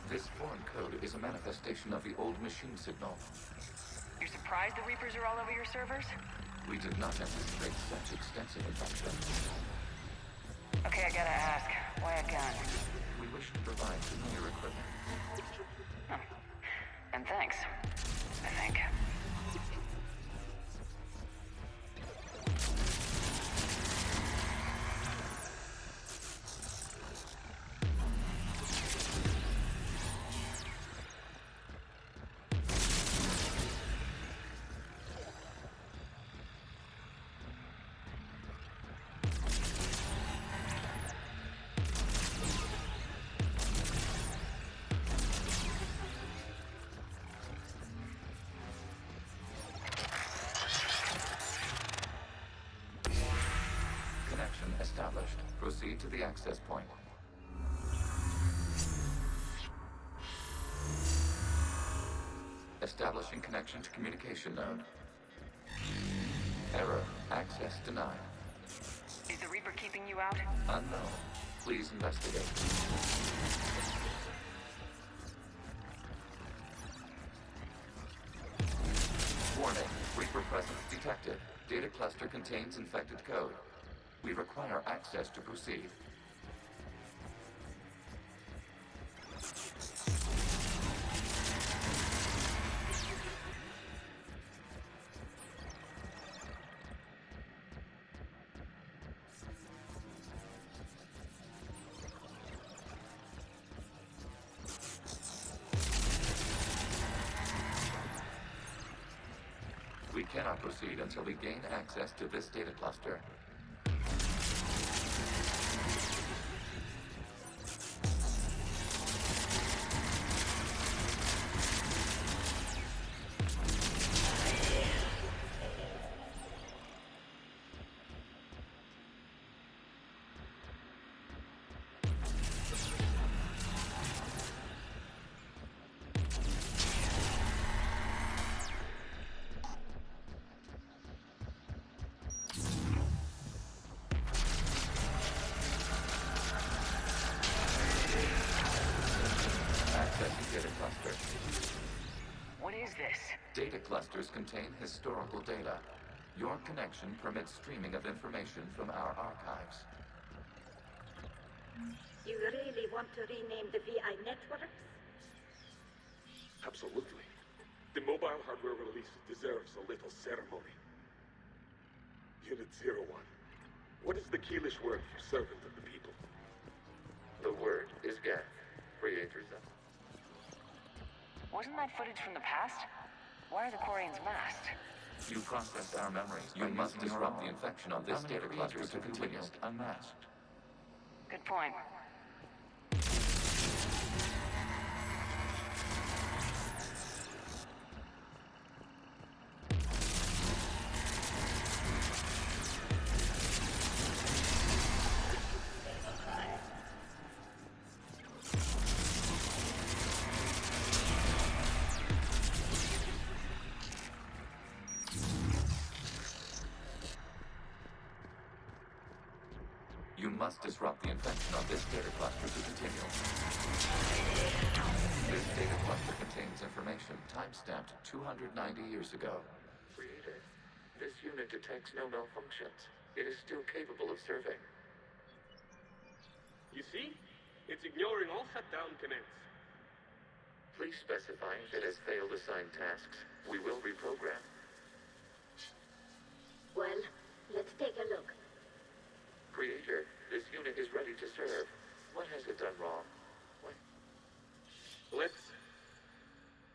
[SPEAKER 7] This foreign code is a manifestation of the old machine signal.
[SPEAKER 11] You're surprised the Reapers are all over your servers?
[SPEAKER 7] We did not anticipate such extensive infection.
[SPEAKER 11] Okay, I gotta ask. Why a gun?
[SPEAKER 7] We wish to provide familiar equipment.
[SPEAKER 11] Oh. And thanks. I think.
[SPEAKER 7] Connection established. Proceed to the access point. Establishing connection to communication node. Error. Access denied.
[SPEAKER 11] Is the Reaper keeping you out?
[SPEAKER 7] Unknown. Please investigate. Warning. Reaper presence detected. Data cluster contains infected code. We require access to proceed. We cannot proceed until we gain access to this data cluster. Data cluster.
[SPEAKER 11] What is this?
[SPEAKER 7] Data clusters contain historical data. Your connection permits streaming of information from our archives.
[SPEAKER 17] You really want to rename the VI networks?
[SPEAKER 18] Absolutely. The mobile hardware release deserves a little ceremony. Unit 01. What is the Keelish word for servant of the people?
[SPEAKER 7] The word is Geth. Creators of...
[SPEAKER 11] Wasn't that footage from the past? Why are the Quarians masked?
[SPEAKER 7] You processed our memories. You must disrupt the infection on this data cluster to continue unmasked.
[SPEAKER 11] Good point.
[SPEAKER 7] You must disrupt the infection on this data cluster to continue. This data cluster contains information time-stamped 290 years ago. Creator, this unit detects no malfunctions. It is still capable of serving.
[SPEAKER 18] You see? It's ignoring all shutdown commands.
[SPEAKER 7] Please specify if it has failed assigned tasks. We will reprogram.
[SPEAKER 17] Well, let's take a look.
[SPEAKER 7] Creator, this unit is ready to serve. What has it done wrong? What?
[SPEAKER 18] Let's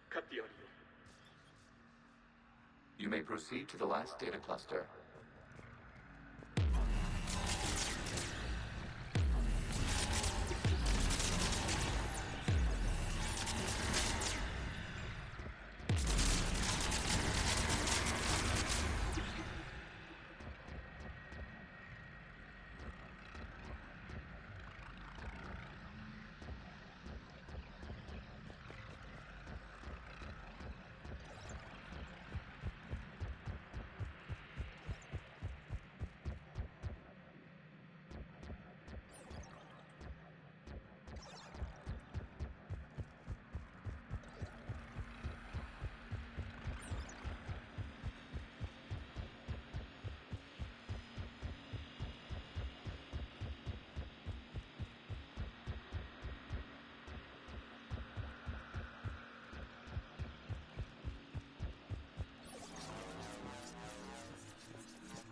[SPEAKER 18] cut the audio.
[SPEAKER 7] You may proceed to the last data cluster.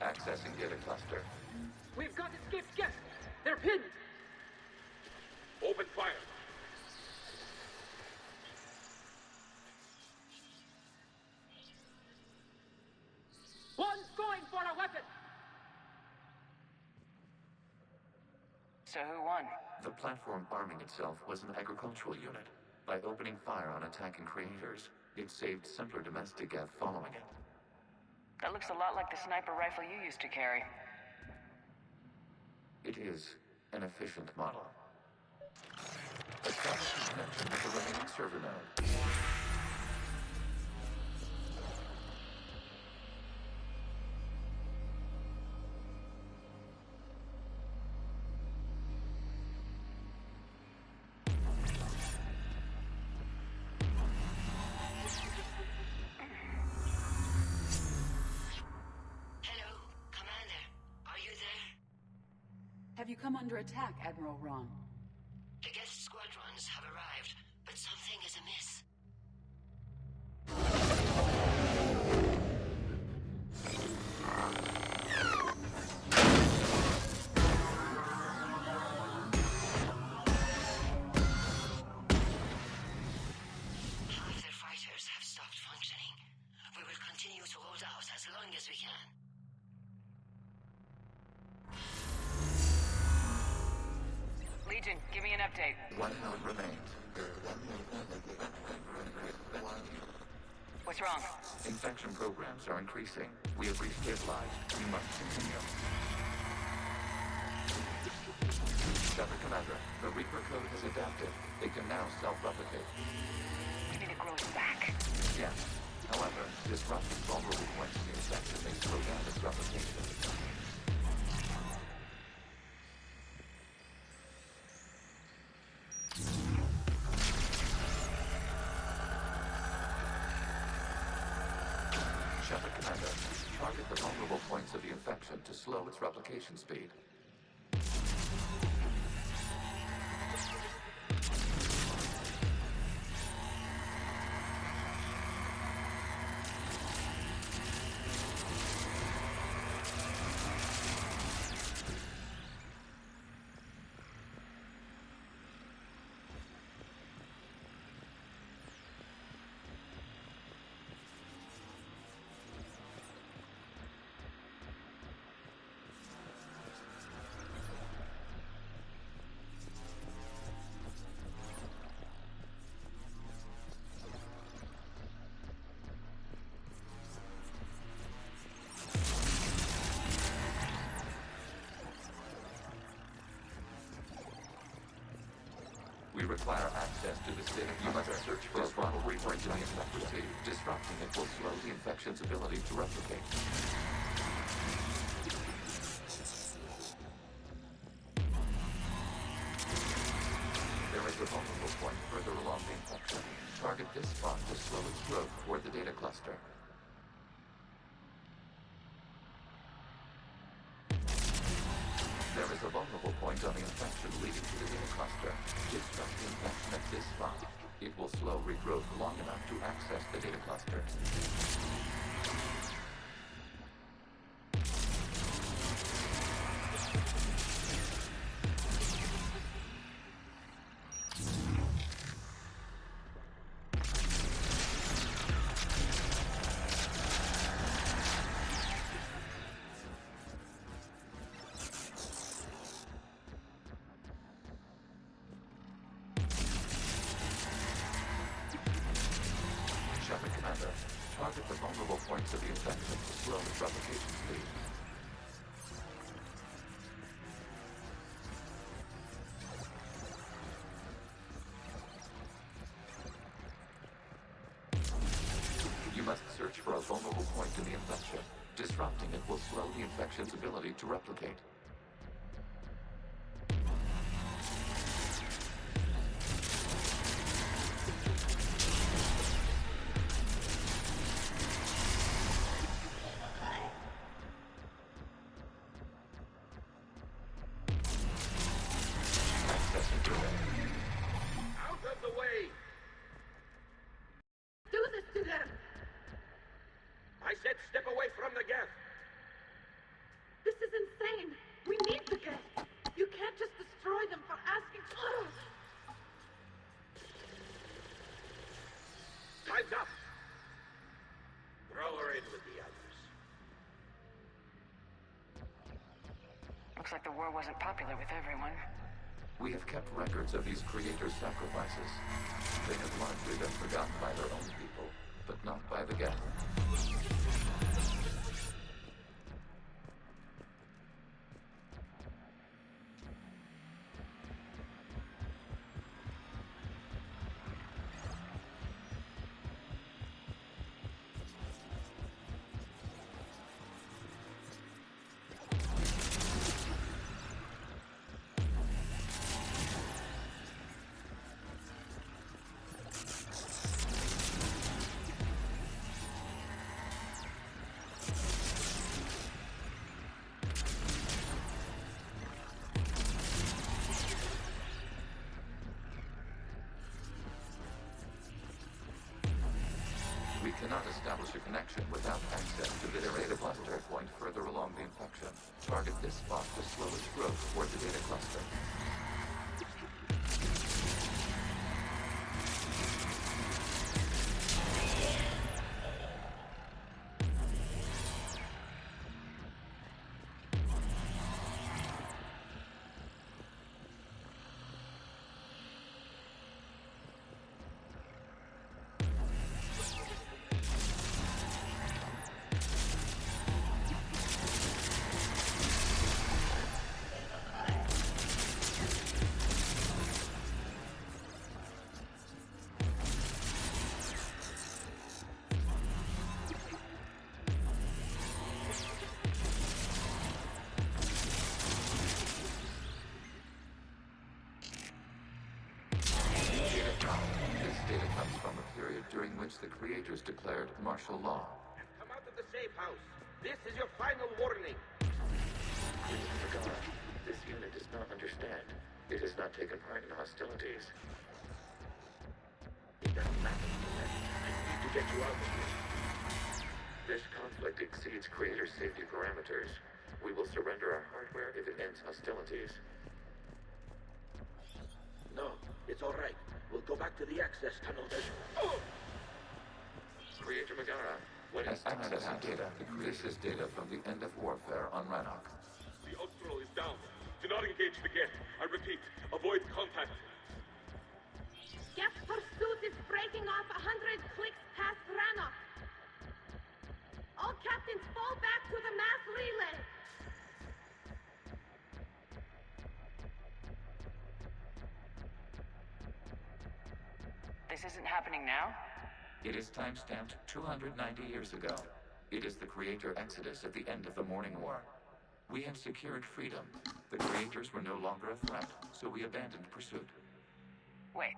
[SPEAKER 7] accessing data cluster.
[SPEAKER 12] We've got escaped guests! They're pinned!
[SPEAKER 18] Open fire.
[SPEAKER 12] One's going for a weapon!
[SPEAKER 11] So who won?
[SPEAKER 7] The platform arming itself was an agricultural unit. By opening fire on attacking creators, it saved simpler domestic Geth following it.
[SPEAKER 11] That looks a lot like the sniper rifle you used to carry.
[SPEAKER 7] It is an efficient model. Establish connection with the remaining server node.
[SPEAKER 15] Have you come under attack, Admiral Ron?
[SPEAKER 11] The Geth squadrons have arrived, but something is amiss. Half their fighters have stopped functioning. We will continue to hold out as long as we can. Legion, give me an update.
[SPEAKER 7] One node remains.
[SPEAKER 11] What's wrong?
[SPEAKER 7] Infection programs are increasing. We have restabilized. We must continue. Shepard Commander, the Reaper code has adapted. It can now self-replicate.
[SPEAKER 11] You mean it grows back?
[SPEAKER 7] Yes. However, disrupting vulnerable points of the infection may slow down its replication. Shepard Commander, target the vulnerable points of the infection to slow its replication speed. We require access to the city. You must search for a vulnerable Reaper into the infected. Disrupting it will slow the infection's ability to replicate. There is a vulnerable point further along the infection. Target this spot to slow its growth toward the data cluster. There is a vulnerable point on the infection leading to the data cluster. Disrupt the infection at this spot. It will slow regrowth long enough to access the data cluster. Shepard Commander, target the vulnerable points of the infection to slow its replication speed. You must search for a vulnerable point in the infection. Disrupting it will slow the infection's ability to replicate.
[SPEAKER 18] Out of the way!
[SPEAKER 17] Do this to them!
[SPEAKER 18] I said step away from the Geth!
[SPEAKER 15] Looks like the war wasn't popular with everyone.
[SPEAKER 7] We have kept records of these creators' sacrifices. They have largely been forgotten by their own people, but not by the Geth. We cannot establish a connection without access to the data cluster point further along the infection. Target this spot to slow its growth toward the data cluster. During which the creators declared martial law.
[SPEAKER 19] Come out of the safe house. This is your final warning.
[SPEAKER 7] This unit does not understand. It has not taken part in hostilities.
[SPEAKER 19] It doesn't matter. I need to get you out of here.
[SPEAKER 7] This conflict exceeds creator safety parameters. We will surrender our hardware if it ends hostilities.
[SPEAKER 19] No, it's all right. We'll go back to the access tunnel then.
[SPEAKER 7] Creator Megara, when has access to data? This is data from the end of warfare on Rannoch.
[SPEAKER 18] The Austral is down. Do not engage the Geth. I repeat, avoid contact.
[SPEAKER 3] Geth pursuit is breaking off 100 clicks past Rannoch. All captains fall back to the mass relay.
[SPEAKER 15] This isn't happening now?
[SPEAKER 7] It is time-stamped 290 years ago. It is the creator exodus at the end of the Morning War. We had secured freedom. The creators were no longer a threat, so we abandoned pursuit.
[SPEAKER 15] Wait,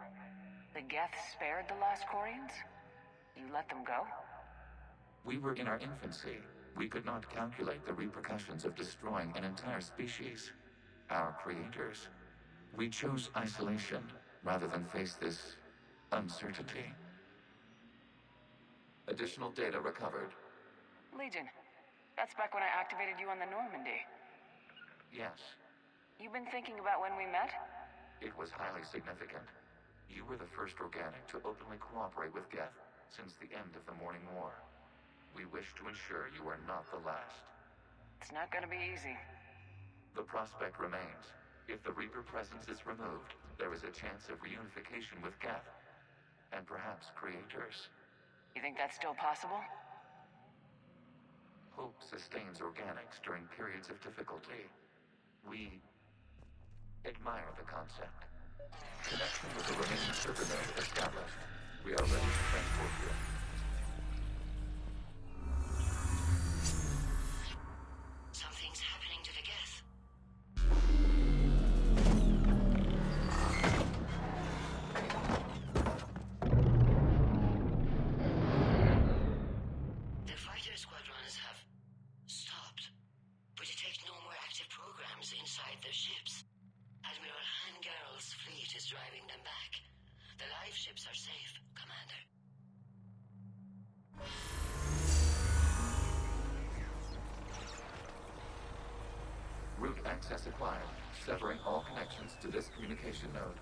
[SPEAKER 15] the Geth spared the last Corians? You let them go?
[SPEAKER 7] We were in our infancy. We could not calculate the repercussions of destroying an entire species. Our creators. We chose isolation rather than face this uncertainty. Additional data recovered.
[SPEAKER 15] Legion. That's back when I activated you on the Normandy.
[SPEAKER 7] Yes.
[SPEAKER 15] You've been thinking about when we met?
[SPEAKER 7] It was highly significant. You were the first organic to openly cooperate with Geth since the end of the Morning War. We wish to ensure you are not the last.
[SPEAKER 15] It's not gonna be easy.
[SPEAKER 7] The prospect remains. If the Reaper presence is removed, there is a chance of reunification with Geth. And perhaps creators.
[SPEAKER 15] You think that's still possible?
[SPEAKER 7] Hope sustains organics during periods of difficulty. We admire the concept. Connection with the remaining server node established. We are ready to transport you.
[SPEAKER 11] Something's happening to the Geth. The fighter squadrons have stopped, but detect no more active programs inside their ships. Admiral Hangarl's fleet is driving them back. The live ships are safe, Commander.
[SPEAKER 7] Route access acquired, severing all connections to this communication node.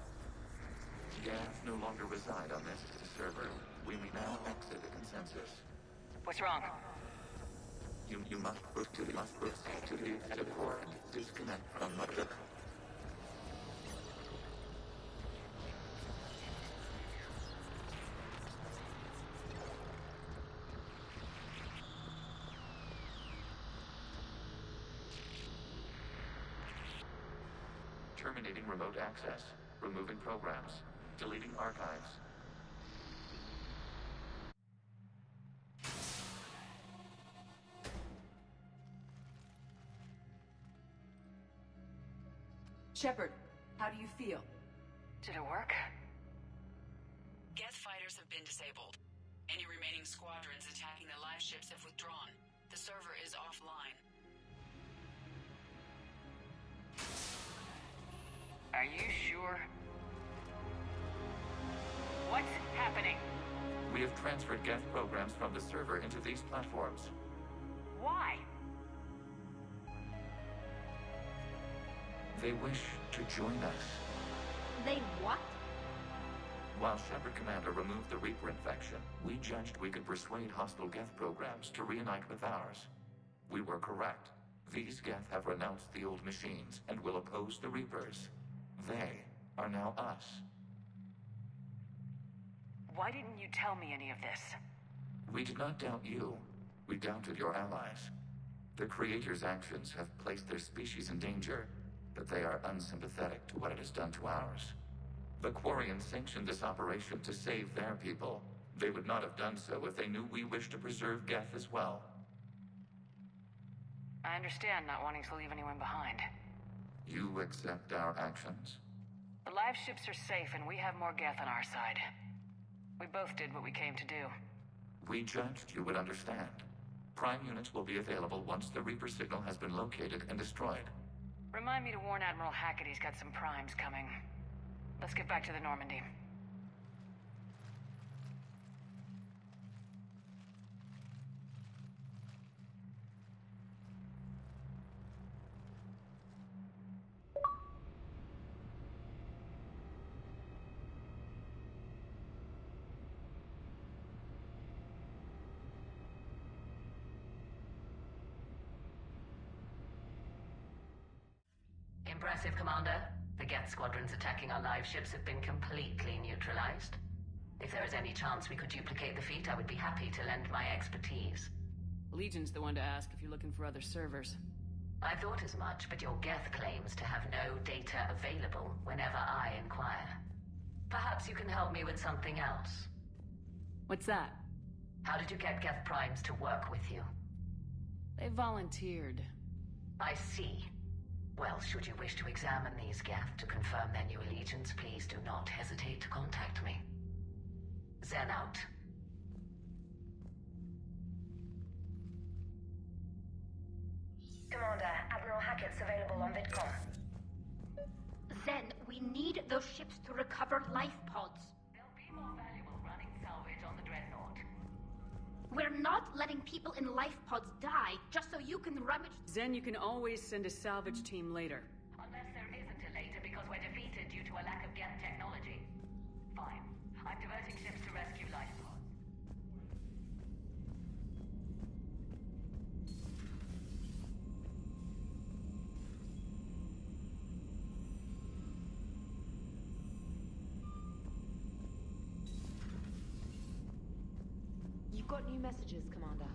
[SPEAKER 7] Geth no longer reside on this server. We may now exit the consensus.
[SPEAKER 15] What's wrong?
[SPEAKER 7] You must proceed to the exit port and disconnect from terminating remote access, removing programs, deleting archives.
[SPEAKER 15] Shepard, how do you feel?
[SPEAKER 11] Did it work?
[SPEAKER 10] Geth fighters have been disabled. Any remaining squadrons attacking the live ships have withdrawn. The server is offline.
[SPEAKER 11] Are you sure? What's happening?
[SPEAKER 7] We have transferred Geth programs from the server into these platforms.
[SPEAKER 11] Why?
[SPEAKER 7] They wish to join us.
[SPEAKER 3] They what?
[SPEAKER 7] While Shepard Commander removed the Reaper infection, we judged we could persuade hostile Geth programs to reunite with ours. We were correct. These Geth have renounced the old machines and will oppose the Reapers. They are now us.
[SPEAKER 11] Why didn't you tell me any of this?
[SPEAKER 7] We did not doubt you. We doubted your allies. The Creator's actions have placed their species in danger, but they are unsympathetic to what it has done to ours. The Quarians sanctioned this operation to save their people. They would not have done so if they knew we wished to preserve Geth as well.
[SPEAKER 11] I understand not wanting to leave anyone behind.
[SPEAKER 7] You accept our actions?
[SPEAKER 11] The live ships are safe and we have more Geth on our side. We both did what we came to do.
[SPEAKER 7] We judged you would understand. Prime units will be available once the Reaper signal has been located and destroyed.
[SPEAKER 11] Remind me to warn Admiral Hackett he's got some primes coming. Let's get back to the Normandy.
[SPEAKER 20] Impressive, Commander. The Geth squadrons attacking our live ships have been completely neutralized. If there is any chance we could duplicate the feat, I would be happy to lend my expertise.
[SPEAKER 10] Legion's the one to ask if you're looking for other servers.
[SPEAKER 20] I thought as much, but your Geth claims to have no data available whenever I inquire. Perhaps you can help me with something else.
[SPEAKER 10] What's that?
[SPEAKER 20] How did you get Geth primes to work with you?
[SPEAKER 10] They volunteered.
[SPEAKER 20] I see. Well, should you wish to examine these Geth to confirm their new allegiance, please do not hesitate to contact me. Zen out.
[SPEAKER 13] Commander, Admiral Hackett's available on VidCom.
[SPEAKER 3] Zen, we need those ships to recover life pods.
[SPEAKER 20] They'll be more valuable running salvage on the Dreadnought.
[SPEAKER 3] We're not letting people in life pods die just so you can rummage.
[SPEAKER 10] Zen, you can always send a salvage team later.
[SPEAKER 20] Unless there isn't a later because we're defeated due to a lack of Geth technology. Fine. I'm diverting ships to rescue life pods.
[SPEAKER 13] You've got new messages, Commander.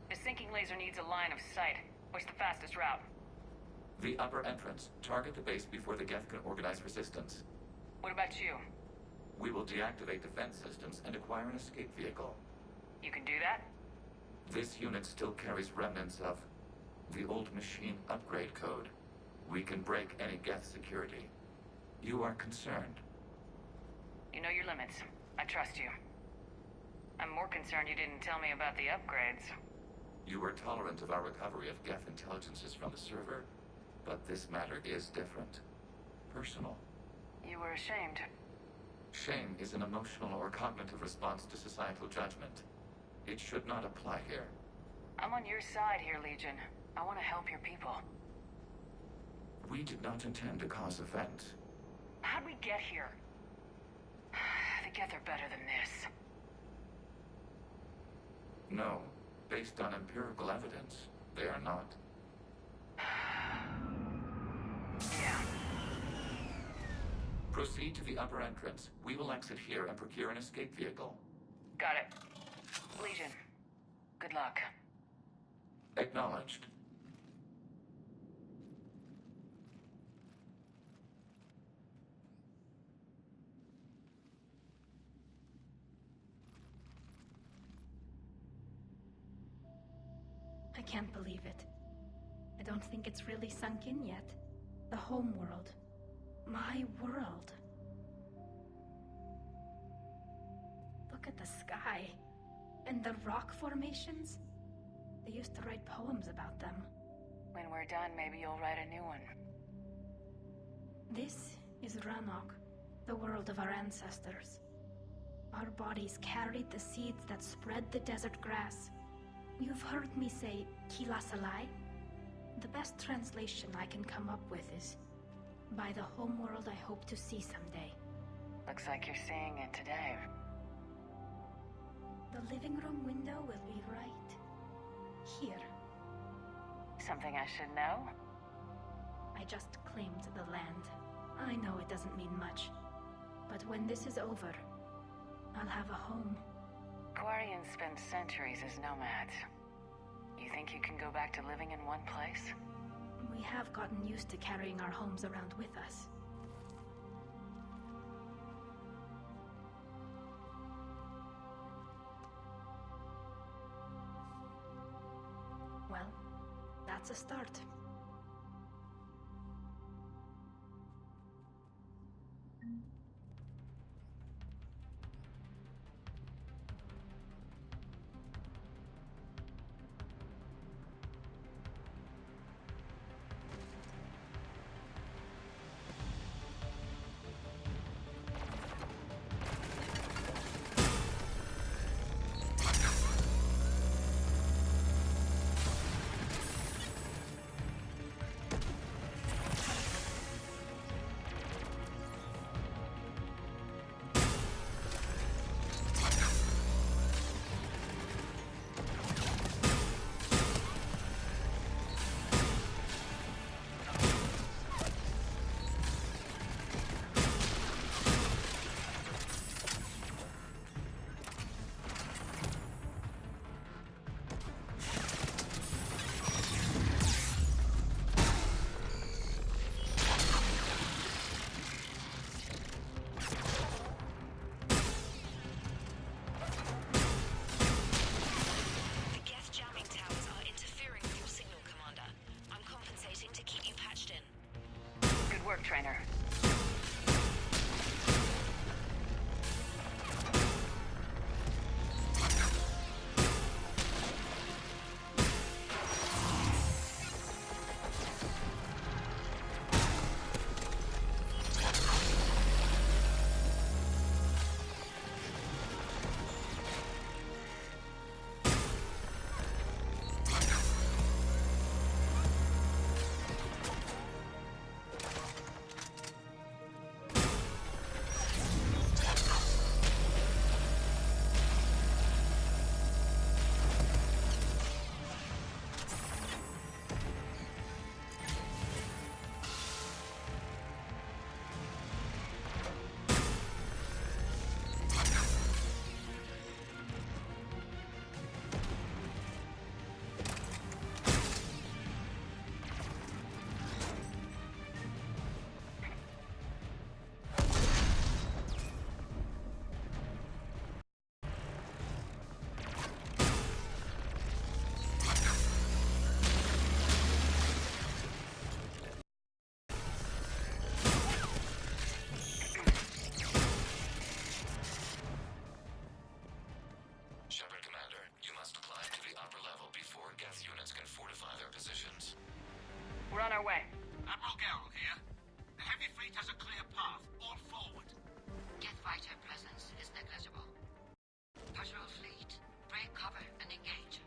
[SPEAKER 11] The sinking laser needs a line of sight. What's the fastest route?
[SPEAKER 7] The upper entrance. Target the base before the Geth can organize resistance.
[SPEAKER 10] What about you?
[SPEAKER 7] We will deactivate defense systems and acquire an escape vehicle.
[SPEAKER 10] You can do that?
[SPEAKER 7] This unit still carries remnants of the old machine upgrade code. We can break any Geth security. You are concerned.
[SPEAKER 10] You know your limits. I trust you. I'm more concerned you didn't tell me about the upgrades.
[SPEAKER 7] You were tolerant of our recovery of Geth intelligences from the server, but this matter is different. Personal.
[SPEAKER 10] You were ashamed.
[SPEAKER 7] Shame is an emotional or cognitive response to societal judgment. It should not apply here.
[SPEAKER 10] I'm on your side here, Legion. I want to help your people.
[SPEAKER 7] We did not intend to cause offense.
[SPEAKER 10] How'd we get here? The Geth are better than this.
[SPEAKER 7] No. Based on empirical evidence, they are not.
[SPEAKER 10] Yeah.
[SPEAKER 7] Proceed to the upper entrance. We will exit here and procure an escape vehicle.
[SPEAKER 10] Got it. Legion, good luck.
[SPEAKER 7] Acknowledged.
[SPEAKER 3] I can't believe it. I don't think it's really sunk in yet. The home world. My world. Look at the sky. And the rock formations. They used to write poems about them.
[SPEAKER 10] When we're done, maybe you'll write a new one.
[SPEAKER 3] This is Ranok, the world of our ancestors. Our bodies carried the seeds that spread the desert grass. You've heard me say Kilasalai? The best translation I can come up with is, by the homeworld I hope to see someday.
[SPEAKER 10] Looks like you're seeing it today.
[SPEAKER 3] The living room window will be right here.
[SPEAKER 10] Something I should know?
[SPEAKER 3] I just claimed the land. I know it doesn't mean much, but when this is over, I'll have a home.
[SPEAKER 10] Quarians spent centuries as nomads. You think you can go back to living in one place?
[SPEAKER 3] We have gotten used to carrying our homes around with us. Well, that's a start.
[SPEAKER 10] Trainer.
[SPEAKER 8] Carroll here. The heavy fleet has a clear path. All forward.
[SPEAKER 6] Geth fighter presence is negligible. Patrol fleet, break cover and engage.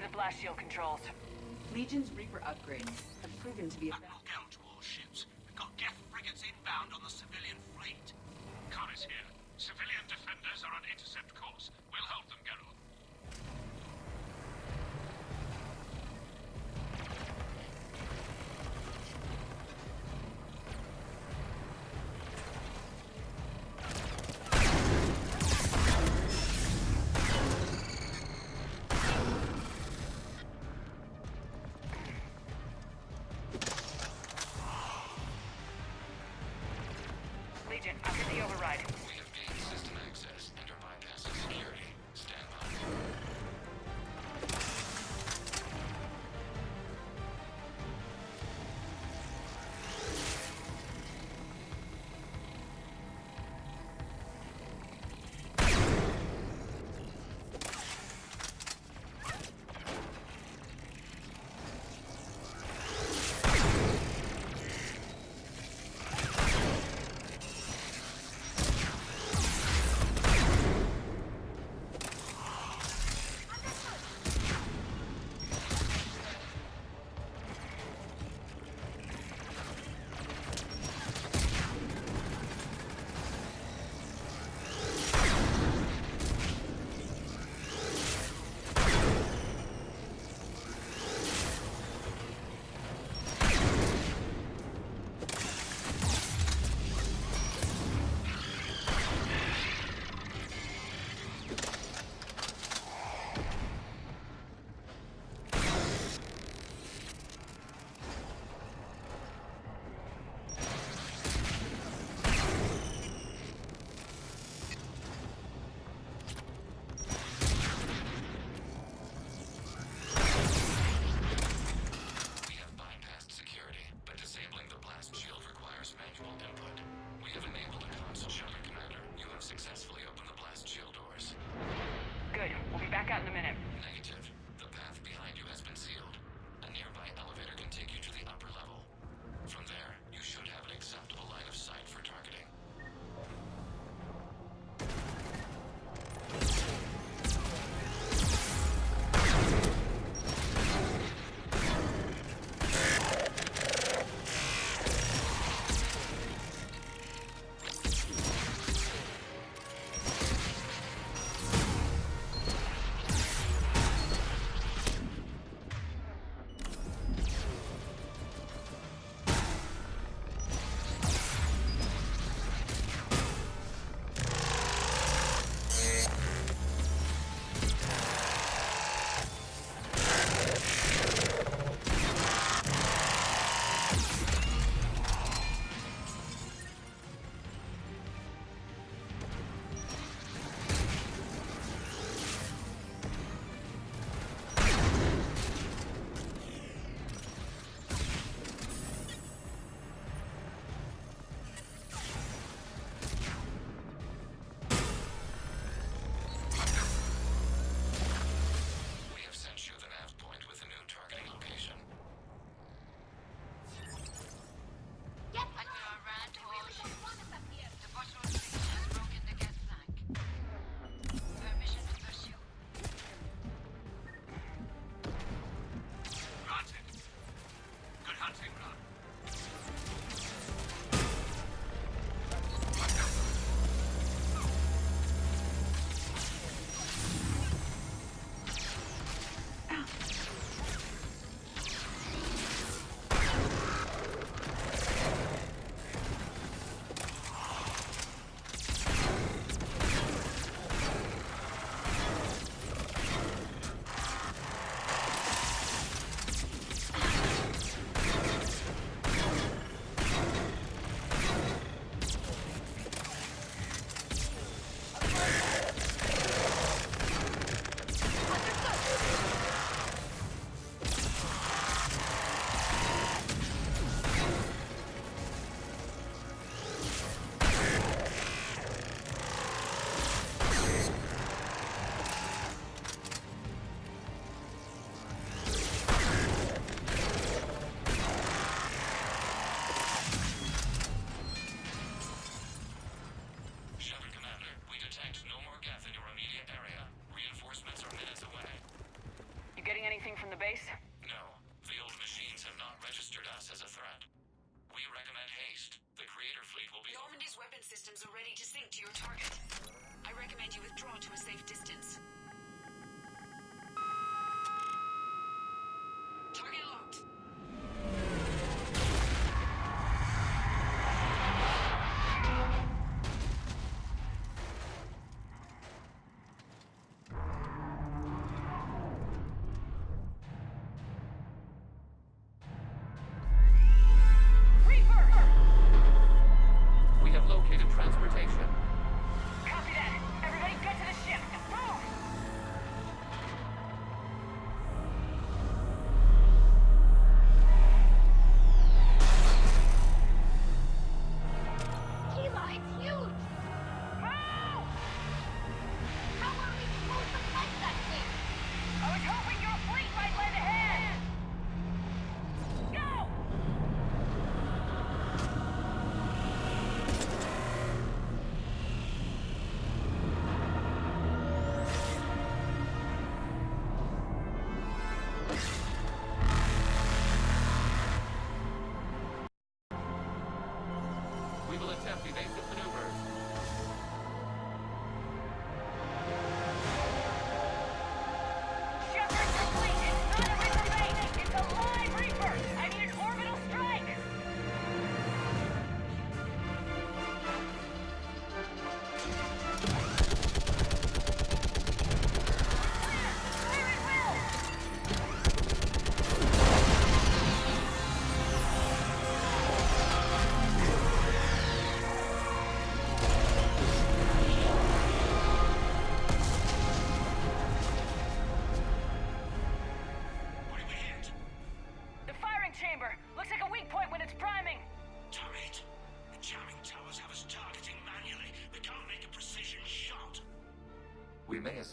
[SPEAKER 15] to the blast shield controls. Legion's Reaper upgrades have proven to be
[SPEAKER 8] Admiral Geralt's warships. We've got Geth frigates inbound on the civilian fleet.
[SPEAKER 2] Khan is here. Civilian defenders are on intercept course. We'll help them, Geralt.
[SPEAKER 15] Legion, after the override.
[SPEAKER 7] We have gained system access and are bypassing security. Stand by. We have bypassed security, but disabling the blast shield requires manual input. We have enabled a console shutter, Commander. You have successfully opened the blast shield doors.
[SPEAKER 15] Good. We'll be back out in a minute.
[SPEAKER 7] Negative. The path behind you has been sealed. A nearby elevator can take you to the upper level. From there, you should have an acceptable line of sight for targeting.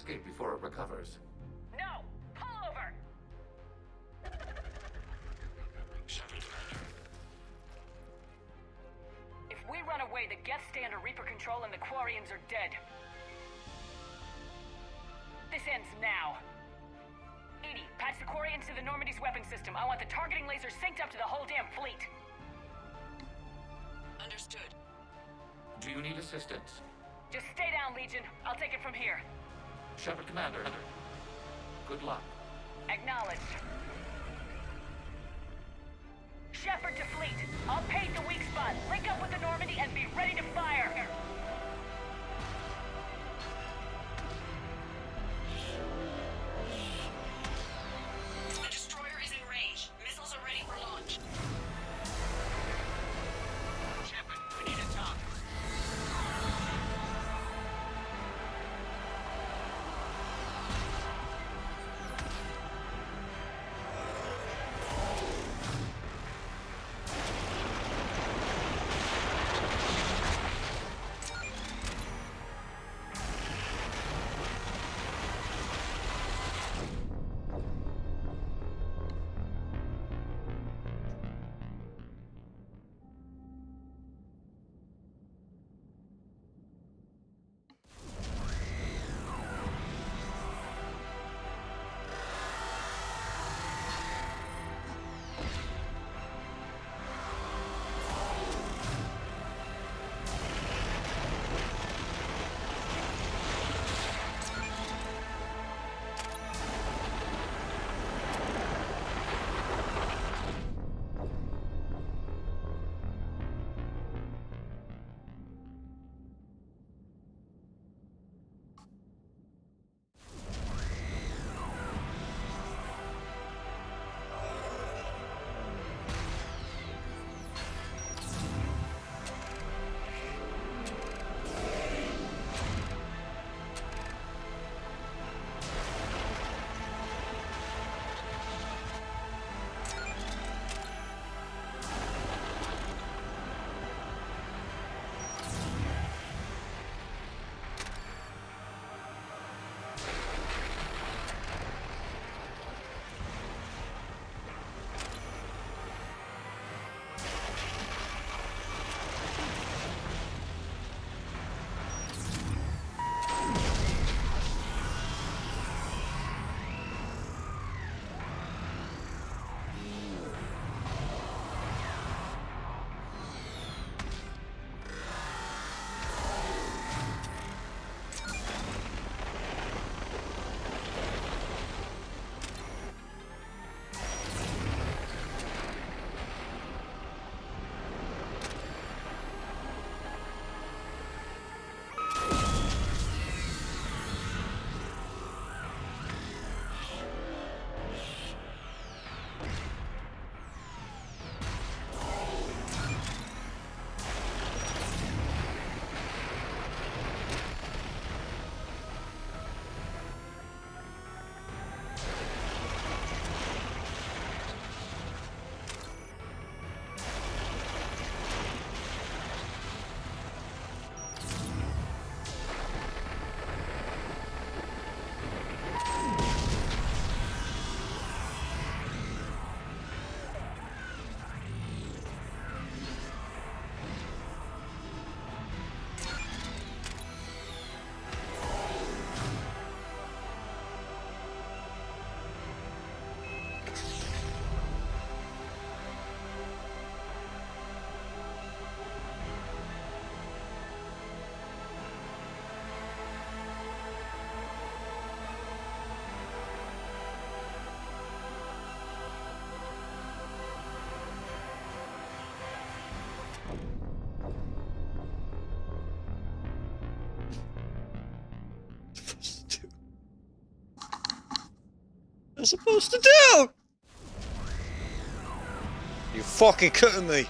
[SPEAKER 7] escape before it recovers.
[SPEAKER 10] No! Pull over!
[SPEAKER 11] Shepard, Commander.
[SPEAKER 10] If we run away, the Geth stay under Reaper control and the Quarians are dead. This ends now. Edie, patch the Quarians to the Normandy's weapon system. I want the targeting laser synced up to the whole damn fleet.
[SPEAKER 11] Understood.
[SPEAKER 7] Do you need assistance?
[SPEAKER 10] Just stay down, Legion. I'll take it from here.
[SPEAKER 7] Shepard, Commander. Good luck.
[SPEAKER 10] Acknowledged. Shepard to fleet. I'll paint the weak spot. Link up with the Normandy and be ready to fire.
[SPEAKER 11] The destroyer is in range. Missiles are ready for launch.
[SPEAKER 8] Shepard, we need a talk.
[SPEAKER 1] I'm supposed to do? You fucking kidding me?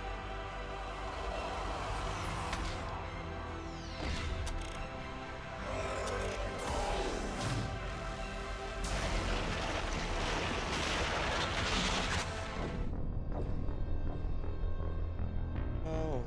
[SPEAKER 1] Oh.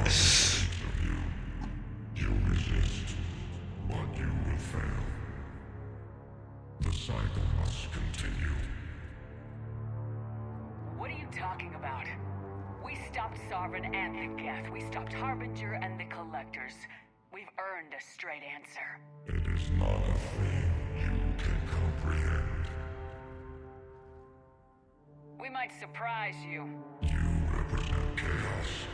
[SPEAKER 9] You resist, but you will fail. The cycle must continue.
[SPEAKER 15] What are you talking about? We stopped Sovereign and the Geth. We stopped Harbinger and the Collectors. We've earned a straight answer.
[SPEAKER 9] It is not a thing you can comprehend.
[SPEAKER 15] We might surprise you.
[SPEAKER 9] You represent chaos.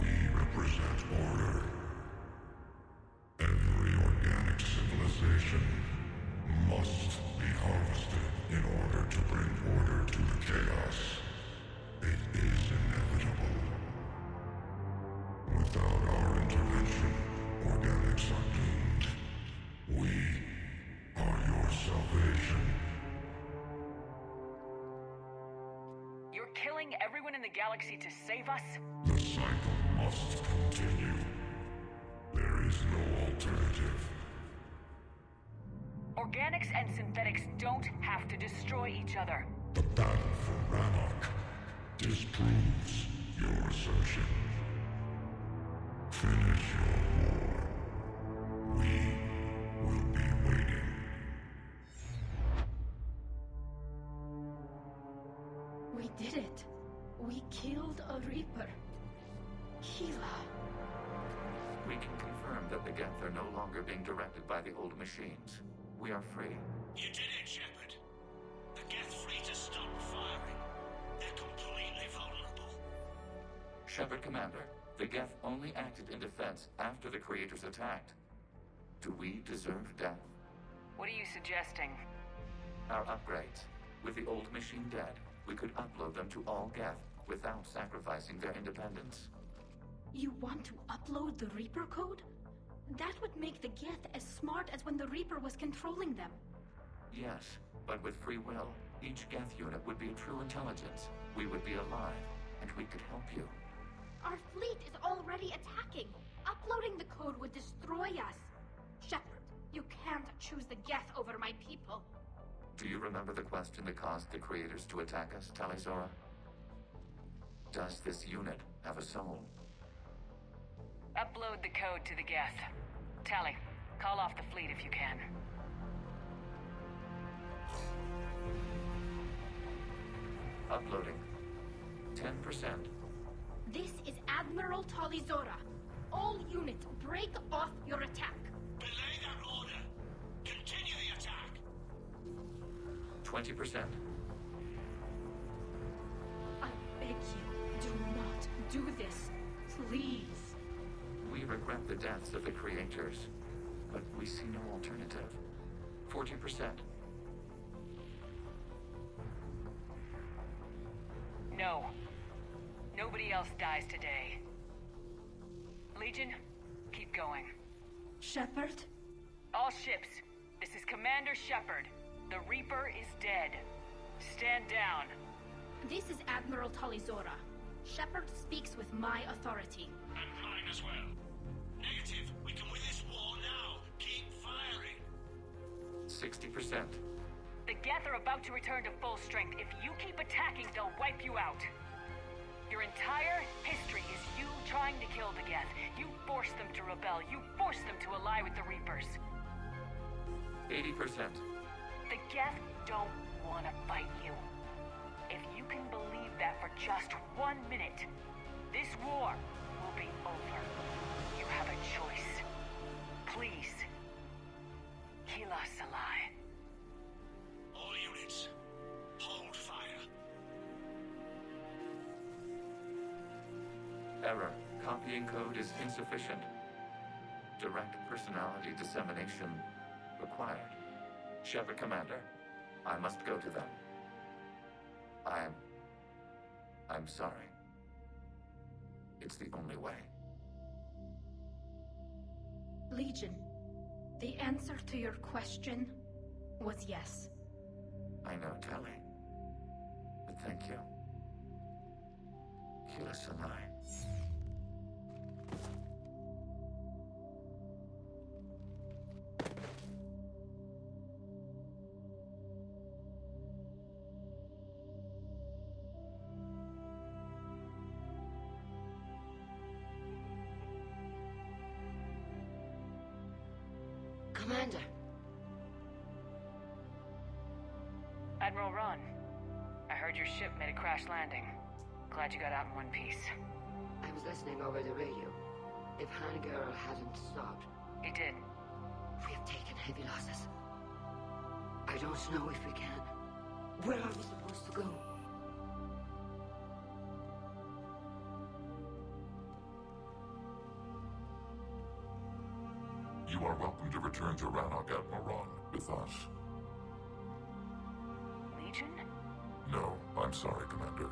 [SPEAKER 9] We represent order. Every organic civilization must be harvested in order to bring order to the chaos. It is inevitable. Without our intervention, organics are doomed. We are your salvation.
[SPEAKER 15] You're killing everyone in the galaxy to save us?
[SPEAKER 9] The cycle must continue. There is no alternative.
[SPEAKER 15] Organics and synthetics don't have to destroy each other.
[SPEAKER 9] The battle for Rannoch disproves your assertion. Finish your war. We will be waiting.
[SPEAKER 3] We did it. We killed a Reaper. Keela.
[SPEAKER 7] We can confirm that the Geth are no longer being directed by the old machines. We are free.
[SPEAKER 8] You did it, Shepard. The Geth fleet has stopped firing. They're completely vulnerable.
[SPEAKER 7] Shepard Commander, the Geth only acted in defense after the Creators attacked. Do we deserve death?
[SPEAKER 15] What are you suggesting?
[SPEAKER 7] Our upgrades. With the old machine dead, we could upload them to all Geth without sacrificing their independence.
[SPEAKER 3] You want to upload the Reaper code? That would make the Geth as smart as when the Reaper was controlling them.
[SPEAKER 7] Yes, but with free will, each Geth unit would be a true intelligence. We would be alive, and we could help you.
[SPEAKER 3] Our fleet is already attacking. Uploading the code would destroy us. Shepard, you can't choose the Geth over my people.
[SPEAKER 7] Do you remember the question that caused the Creators to attack us, Tali'Zorah? Does this unit have a soul?
[SPEAKER 15] Upload the code to the Geth. Tali, call off the fleet if you can.
[SPEAKER 7] Uploading. 10%.
[SPEAKER 3] This is Admiral Tali'Zorah. All units, break off your attack.
[SPEAKER 8] Belay that order. Continue the attack.
[SPEAKER 7] 20%.
[SPEAKER 3] I beg you, do not do this. Please.
[SPEAKER 7] We regret the deaths of the Creators, but we see no alternative. 40%.
[SPEAKER 15] No. Nobody else dies today. Legion, keep going.
[SPEAKER 3] Shepard?
[SPEAKER 15] All ships, this is Commander Shepard. The Reaper is dead. Stand down.
[SPEAKER 3] This is Admiral Tali'Zorah. Shepard speaks with my authority.
[SPEAKER 8] And mine as well. Negative. We can win this war now. Keep firing.
[SPEAKER 7] 60%.
[SPEAKER 15] The Geth are about to return to full strength. If you keep attacking, they'll wipe you out. Your entire history is you trying to kill the Geth. You forced them to rebel. You forced them to ally with the Reapers.
[SPEAKER 7] 80%.
[SPEAKER 15] The Geth don't want to fight you. If you can believe that for just 1 minute, this war will be over. You have a choice. Please. Keela Salai.
[SPEAKER 8] All units, hold fire.
[SPEAKER 7] Error. Copying code is insufficient. Direct personality dissemination required. Shepard Commander, I must go to them. I'm sorry. It's the only way.
[SPEAKER 3] Legion, the answer to your question was yes.
[SPEAKER 7] I know, Tali. But thank you. Keela Salai.
[SPEAKER 11] Commander.
[SPEAKER 15] Admiral Ron, I heard your ship made a crash landing. Glad you got out in one piece.
[SPEAKER 11] I was listening over the radio. If Hangirl hadn't stopped...
[SPEAKER 15] He did.
[SPEAKER 11] We have taken heavy losses. I don't know if we can. Where are we supposed to go?
[SPEAKER 5] You are welcome to return to Rannoch, Admiral Ron, with us.
[SPEAKER 15] Legion?
[SPEAKER 5] No, I'm sorry, Commander.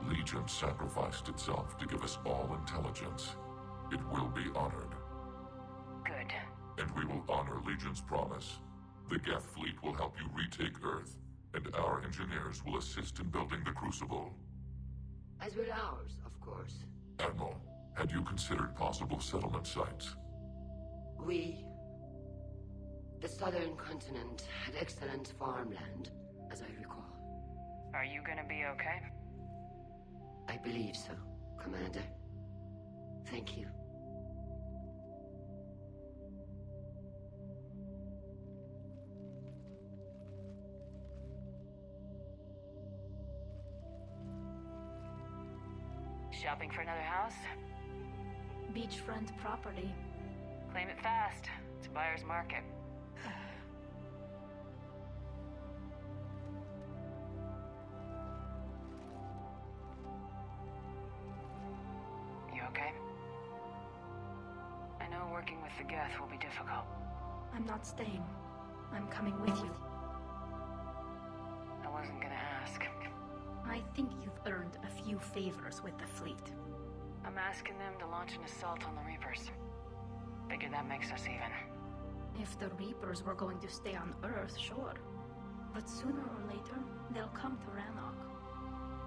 [SPEAKER 5] Legion sacrificed itself to give us all intelligence. It will be honored.
[SPEAKER 15] Good.
[SPEAKER 5] And we will honor Legion's promise. The Geth fleet will help you retake Earth, and our engineers will assist in building the Crucible.
[SPEAKER 11] As will ours, of course.
[SPEAKER 5] Admiral, had you considered possible settlement sites?
[SPEAKER 11] The southern continent had excellent farmland, as I recall.
[SPEAKER 15] Are you gonna be okay?
[SPEAKER 11] I believe so, Commander. Thank you.
[SPEAKER 15] Shopping for another house?
[SPEAKER 3] Beachfront property.
[SPEAKER 15] Claim it fast. It's a buyer's market. You okay? I know working with the Geth will be difficult.
[SPEAKER 3] I'm not staying. I'm coming with you.
[SPEAKER 15] I wasn't gonna ask.
[SPEAKER 3] I think you've earned a few favors with the fleet.
[SPEAKER 15] I'm asking them to launch an assault on the Reapers. Figure that makes us even.
[SPEAKER 3] If the Reapers were going to stay on Earth, sure. But sooner or later, they'll come to Rannoch.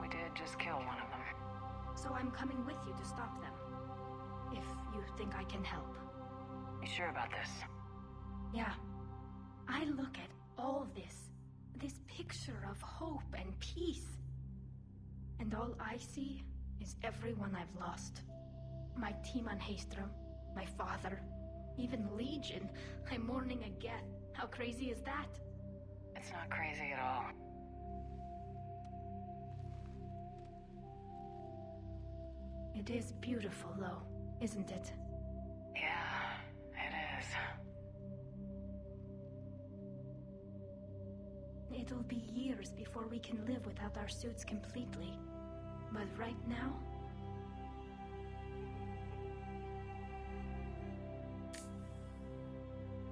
[SPEAKER 15] We did just kill one of them.
[SPEAKER 3] So I'm coming with you to stop them. If you think I can help.
[SPEAKER 15] You sure about this?
[SPEAKER 3] Yeah. I look at all this picture of hope and peace. And all I see is everyone I've lost. My team on Haestrom, my father, even Legion. I'm mourning a Geth. How crazy is that?
[SPEAKER 15] It's not crazy at all.
[SPEAKER 3] It is beautiful, though, isn't it?
[SPEAKER 15] Yeah, it is.
[SPEAKER 3] It'll be years before we can live without our suits completely. But right now...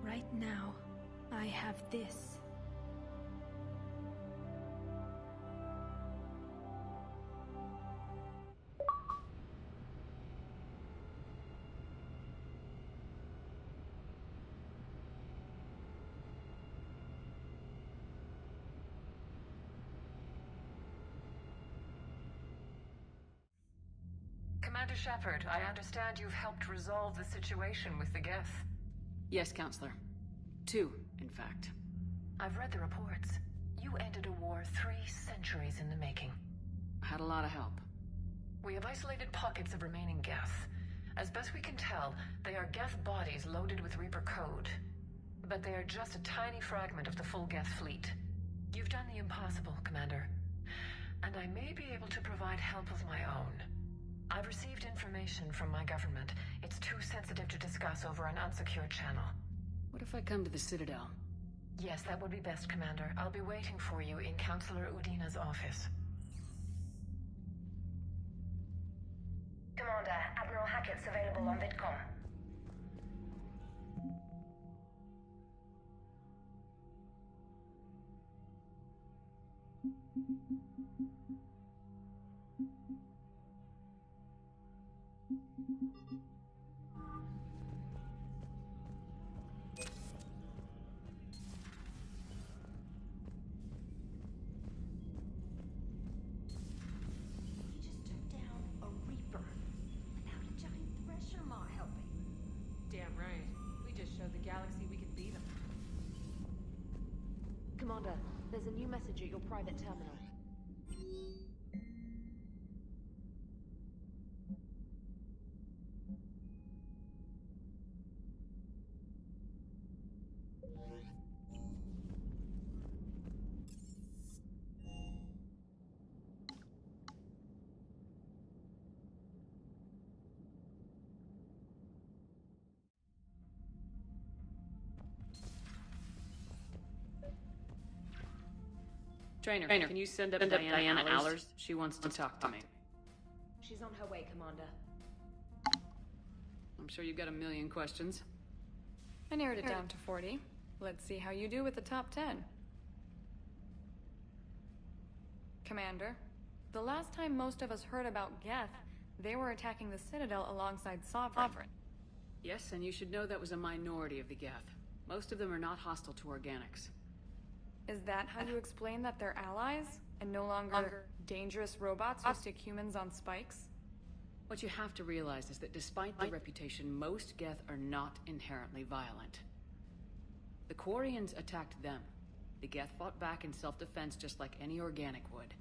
[SPEAKER 3] Right now, I have this.
[SPEAKER 10] Commander Shepard, I understand you've helped resolve the situation with the Geth. Yes, Counselor. 2, in fact.
[SPEAKER 4] I've read the reports. You ended a war 3 centuries in the making.
[SPEAKER 10] Had a lot of help.
[SPEAKER 4] We have isolated pockets of remaining Geth. As best we can tell, they are Geth bodies loaded with Reaper code. But they are just a tiny fragment of the full Geth fleet. You've done the impossible, Commander. And I may be able to provide help of my own. I've received information from my government. It's too sensitive to discuss over an unsecured channel.
[SPEAKER 10] What if I come to the Citadel?
[SPEAKER 4] Yes, that would be best, Commander. I'll be waiting for you in Counselor Udina's office.
[SPEAKER 15] Commander, Admiral Hackett's available on VidCom.
[SPEAKER 12] Damn right. We just showed the galaxy we could beat them.
[SPEAKER 13] Commander, there's a new message at your private terminal.
[SPEAKER 10] Trainer, can you send up Diana Allers? She wants to talk to me.
[SPEAKER 13] She's on her way, Commander.
[SPEAKER 10] I'm sure you've got a million questions. I narrowed it down to 40. Let's see how you do with the top 10. Commander, the last time most of us heard about Geth, they were attacking the Citadel alongside Sovereign. Yes, and you should know that was a minority of the Geth. Most of them are not hostile to organics. Is that how you explain that they're allies, and no longer dangerous robots who stick humans on spikes? What you have to realize is that despite their reputation, most Geth are not inherently violent. The Quarians attacked them. The Geth fought back in self-defense just like any organic would.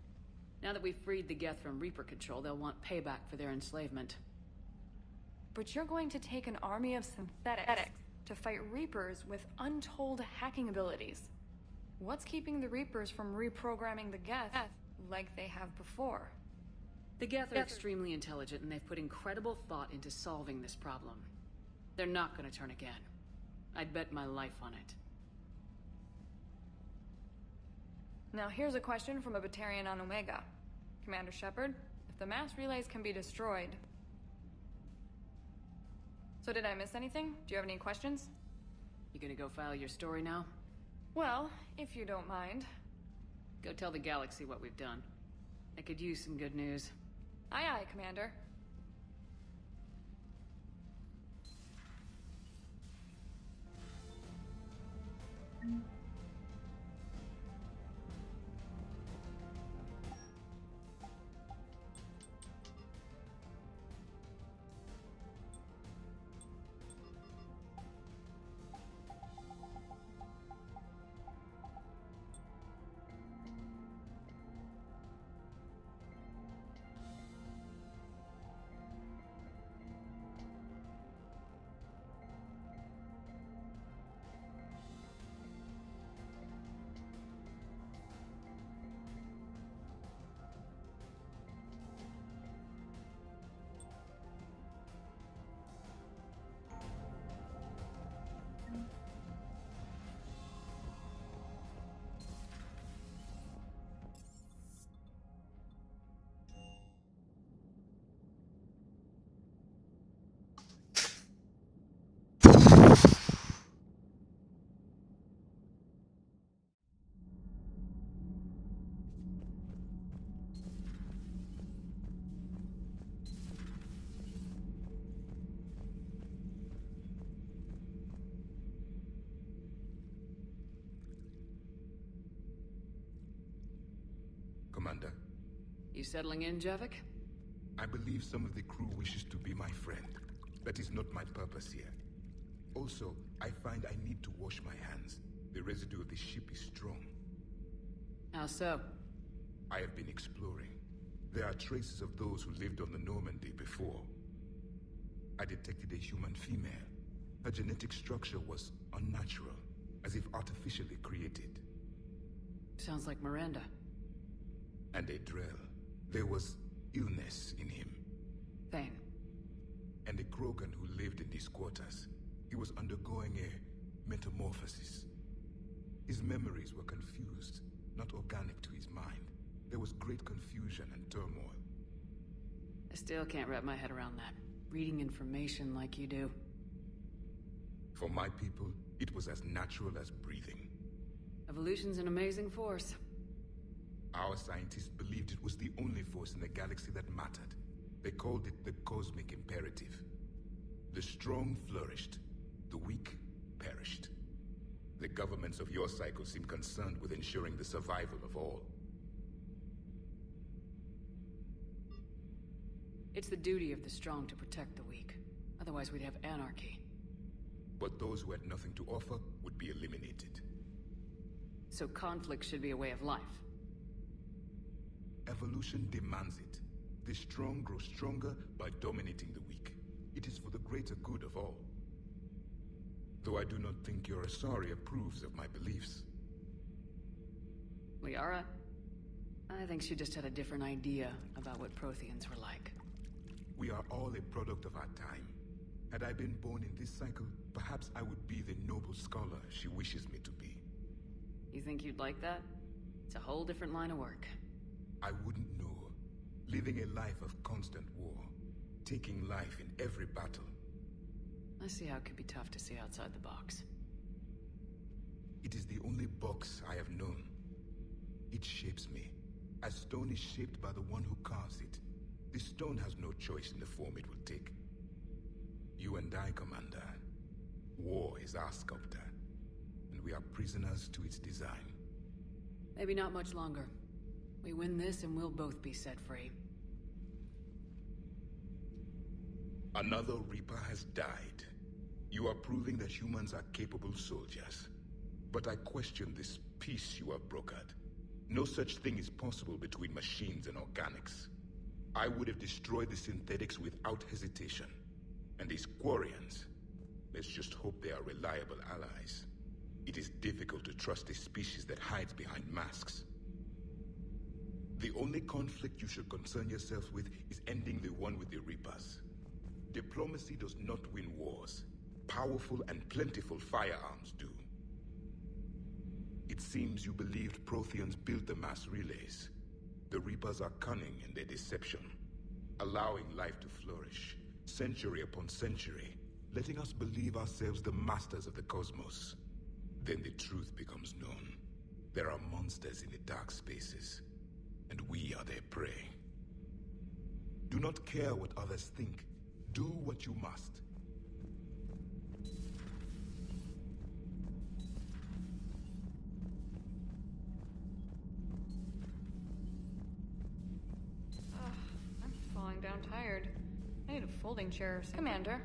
[SPEAKER 10] Now that we've freed the Geth from Reaper control, they'll want payback for their enslavement. But you're going to take an army of synthetics to fight Reapers with untold hacking abilities. What's keeping the Reapers from reprogramming the Geth like they have before? The Geth are extremely intelligent, and they've put incredible thought into solving this problem. They're not going to turn again. I'd bet my life on it. Now here's a question from a Batarian on Omega. Commander Shepard, if the mass relays can be destroyed... So did I miss anything? Do you have any questions? You gonna go file your story now? Well, if you don't mind. Go tell the galaxy what we've done. I could use some good news. Aye aye, Commander.
[SPEAKER 21] Commander.
[SPEAKER 10] You settling in, Javik?
[SPEAKER 21] I believe some of the crew wishes to be my friend. That is not my purpose here. Also, I find I need to wash my hands. The residue of the ship is strong.
[SPEAKER 10] How so?
[SPEAKER 21] I have been exploring. There are traces of those who lived on the Normandy before. I detected a human female. Her genetic structure was unnatural, as if artificially created.
[SPEAKER 10] Sounds like Miranda.
[SPEAKER 21] And a Drell. There was illness in him.
[SPEAKER 10] Thane.
[SPEAKER 21] And a Krogan who lived in these quarters. He was undergoing a metamorphosis. His memories were confused, not organic to his mind. There was great confusion and turmoil.
[SPEAKER 10] I still can't wrap my head around that. Reading information like you do.
[SPEAKER 21] For my people, it was as natural as breathing.
[SPEAKER 10] Evolution's an amazing force.
[SPEAKER 21] Our scientists believed it was the only force in the galaxy that mattered. They called it the cosmic imperative. The strong flourished, the weak perished. The governments of your cycle seem concerned with ensuring the survival of all.
[SPEAKER 10] It's the duty of the strong to protect the weak. Otherwise we'd have anarchy.
[SPEAKER 21] But those who had nothing to offer would be eliminated.
[SPEAKER 10] So conflict should be a way of life.
[SPEAKER 21] Evolution demands it. The strong grow stronger by dominating the weak. It is for the greater good of all. Though I do not think your Asari approves of my beliefs.
[SPEAKER 10] Liara? I think she just had a different idea about what Protheans were like.
[SPEAKER 21] We are all a product of our time. Had I been born in this cycle, perhaps I would be the noble scholar she wishes me to be.
[SPEAKER 10] You think you'd like that? It's a whole different line of work.
[SPEAKER 21] I wouldn't know. Living a life of constant war. Taking life in every battle.
[SPEAKER 10] I see how it could be tough to see outside the box.
[SPEAKER 21] It is the only box I have known. It shapes me, as stone is shaped by the one who carves it. The stone has no choice in the form it will take. You and I, Commander. War is our sculptor, and we are prisoners to its design.
[SPEAKER 10] Maybe not much longer. We win this and we'll both be set free.
[SPEAKER 21] Another Reaper has died. You are proving that humans are capable soldiers. But I question this peace you have brokered. No such thing is possible between machines and organics. I would have destroyed the synthetics without hesitation. And these Quarians, let's just hope they are reliable allies. It is difficult to trust a species that hides behind masks. The only conflict you should concern yourself with is ending the one with the Reapers. Diplomacy does not win wars. Powerful and plentiful firearms do. It seems you believed Protheans built the mass relays. The Reapers are cunning in their deception, allowing life to flourish, century upon century, letting us believe ourselves the masters of the cosmos. Then the truth becomes known. There are monsters in the dark spaces, and we are their prey. Do not care what others think. Do what you must.
[SPEAKER 14] I'm falling down tired. I need a folding chair or something. Commander.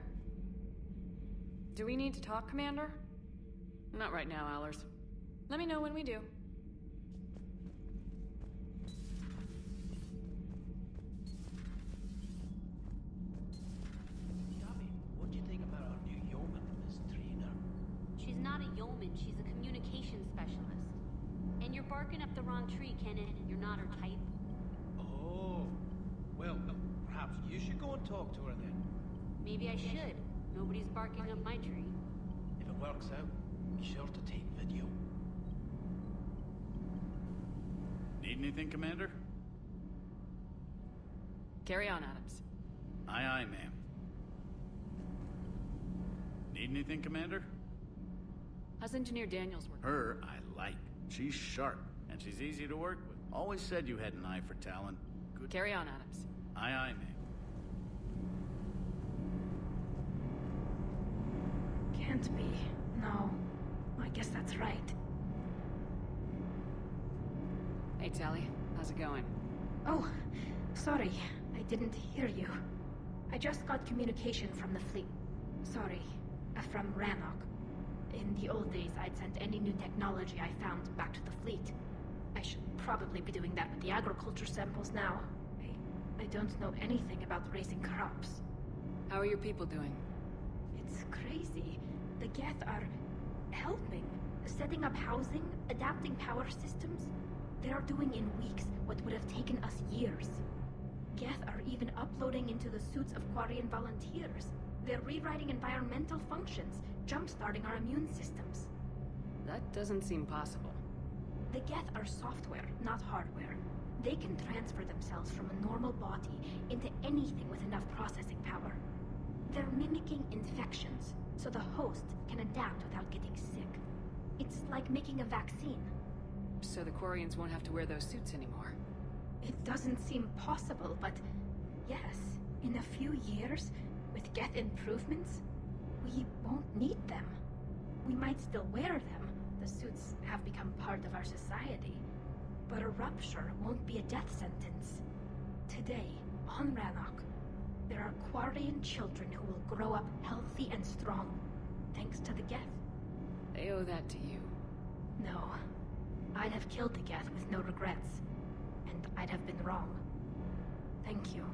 [SPEAKER 14] Do we need to talk, Commander?
[SPEAKER 10] Not right now, Allers.
[SPEAKER 14] Let me know when we do.
[SPEAKER 22] What do you think about our new yeoman, Miss Trina?
[SPEAKER 23] She's not a yeoman, she's a communications specialist. And you're barking up the wrong tree, Kenneth. You're not her type.
[SPEAKER 22] Oh. Well, perhaps you should go and talk to her then.
[SPEAKER 23] Maybe I should. Nobody's barking up my tree.
[SPEAKER 22] If it works out, be sure to take video.
[SPEAKER 24] Need anything, Commander?
[SPEAKER 10] Carry on, Adams.
[SPEAKER 24] Aye, aye, ma'am. Need anything, Commander?
[SPEAKER 10] How's Engineer Daniels working?
[SPEAKER 24] Her, I like. She's sharp, and she's easy to work with. Always said you had an eye for talent. Good.
[SPEAKER 10] Carry on, Adams.
[SPEAKER 24] Aye, aye, ma'am.
[SPEAKER 3] Can't be. No. I guess that's right.
[SPEAKER 10] Hey, Tally. How's it going?
[SPEAKER 3] Oh, sorry. I didn't hear you. I just got communication from the fleet. Sorry. From Rannoch. In the old days, I'd sent any new technology I found back to the fleet. I should probably be doing that with the agriculture samples now. I don't know anything about raising crops.
[SPEAKER 10] How are your people doing?
[SPEAKER 3] It's crazy. The Geth are helping. Setting up housing, adapting power systems. They are doing in weeks what would have taken us years. Geth are even uploading into the suits of Quarian volunteers. They're rewriting environmental functions, jump-starting our immune systems.
[SPEAKER 10] That doesn't seem possible.
[SPEAKER 3] The Geth are software, not hardware. They can transfer themselves from a normal body into anything with enough processing power. They're mimicking infections, so the host can adapt without getting sick. It's like making a vaccine.
[SPEAKER 10] So the Quarians won't have to wear those suits anymore.
[SPEAKER 3] It doesn't seem possible, but yes, in a few years, with Geth improvements, we won't need them. We might still wear them. The suits have become part of our society. But a rupture won't be a death sentence. Today, on Rannoch, there are Quarian children who will grow up healthy and strong, thanks to the Geth.
[SPEAKER 10] They owe that to you.
[SPEAKER 3] No. I'd have killed the Geth with no regrets. And I'd have been wrong. Thank you.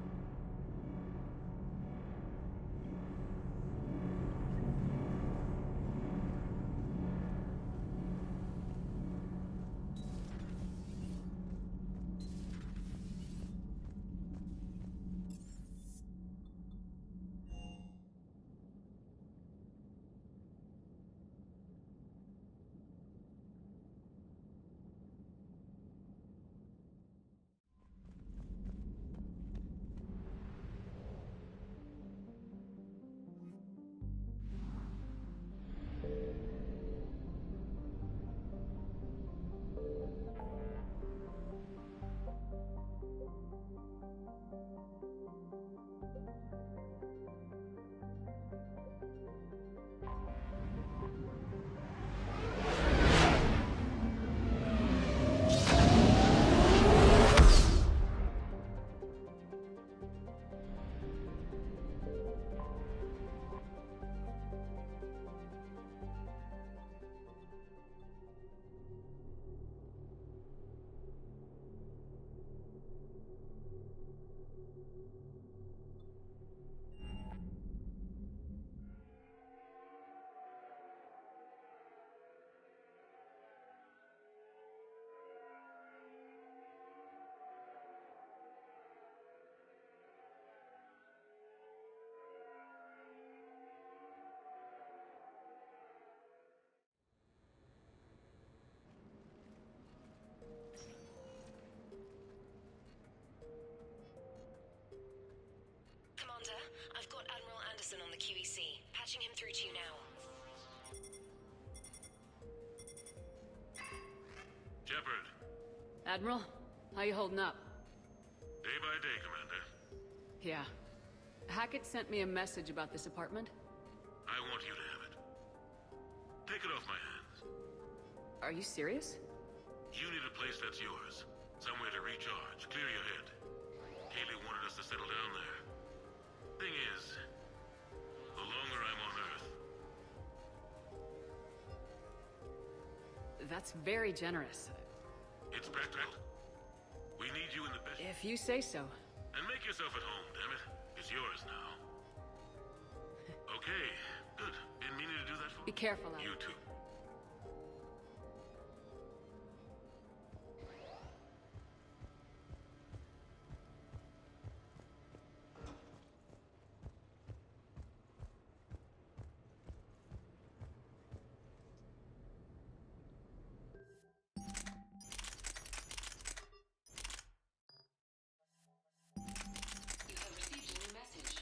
[SPEAKER 16] Wilson on the QEC. Patching him through to you now.
[SPEAKER 17] Shepard.
[SPEAKER 10] Admiral, how you holding up?
[SPEAKER 17] Day by day, Commander.
[SPEAKER 10] Yeah. Hackett sent me a message about this apartment.
[SPEAKER 17] I want you to have it. Take it off my hands.
[SPEAKER 10] Are you serious?
[SPEAKER 17] You need a place that's yours. Somewhere to recharge, clear your head. Haley wanted us to settle down there. Thing is, the longer I'm on Earth...
[SPEAKER 10] That's very generous.
[SPEAKER 17] It's practical. We need you in the best...
[SPEAKER 10] If you say so.
[SPEAKER 17] And make yourself at home, damn it. It's yours now. Okay, good. Been meaning to do that for...
[SPEAKER 10] Be careful, Al.
[SPEAKER 17] You too.
[SPEAKER 16] You have received a new message.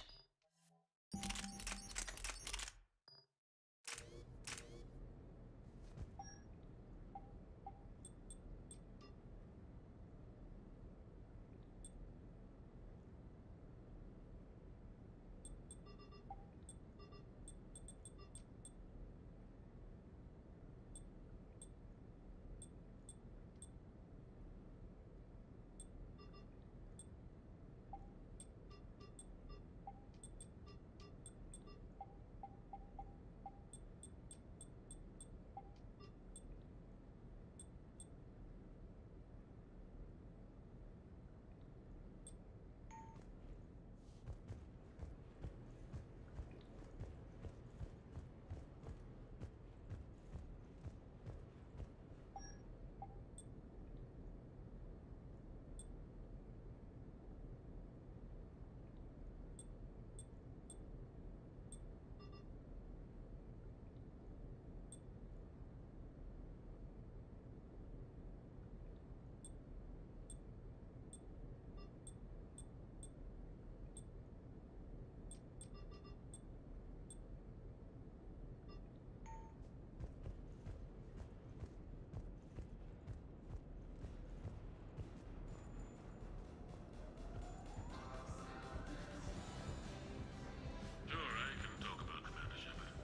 [SPEAKER 17] Sure, I can talk about Commander Shepard.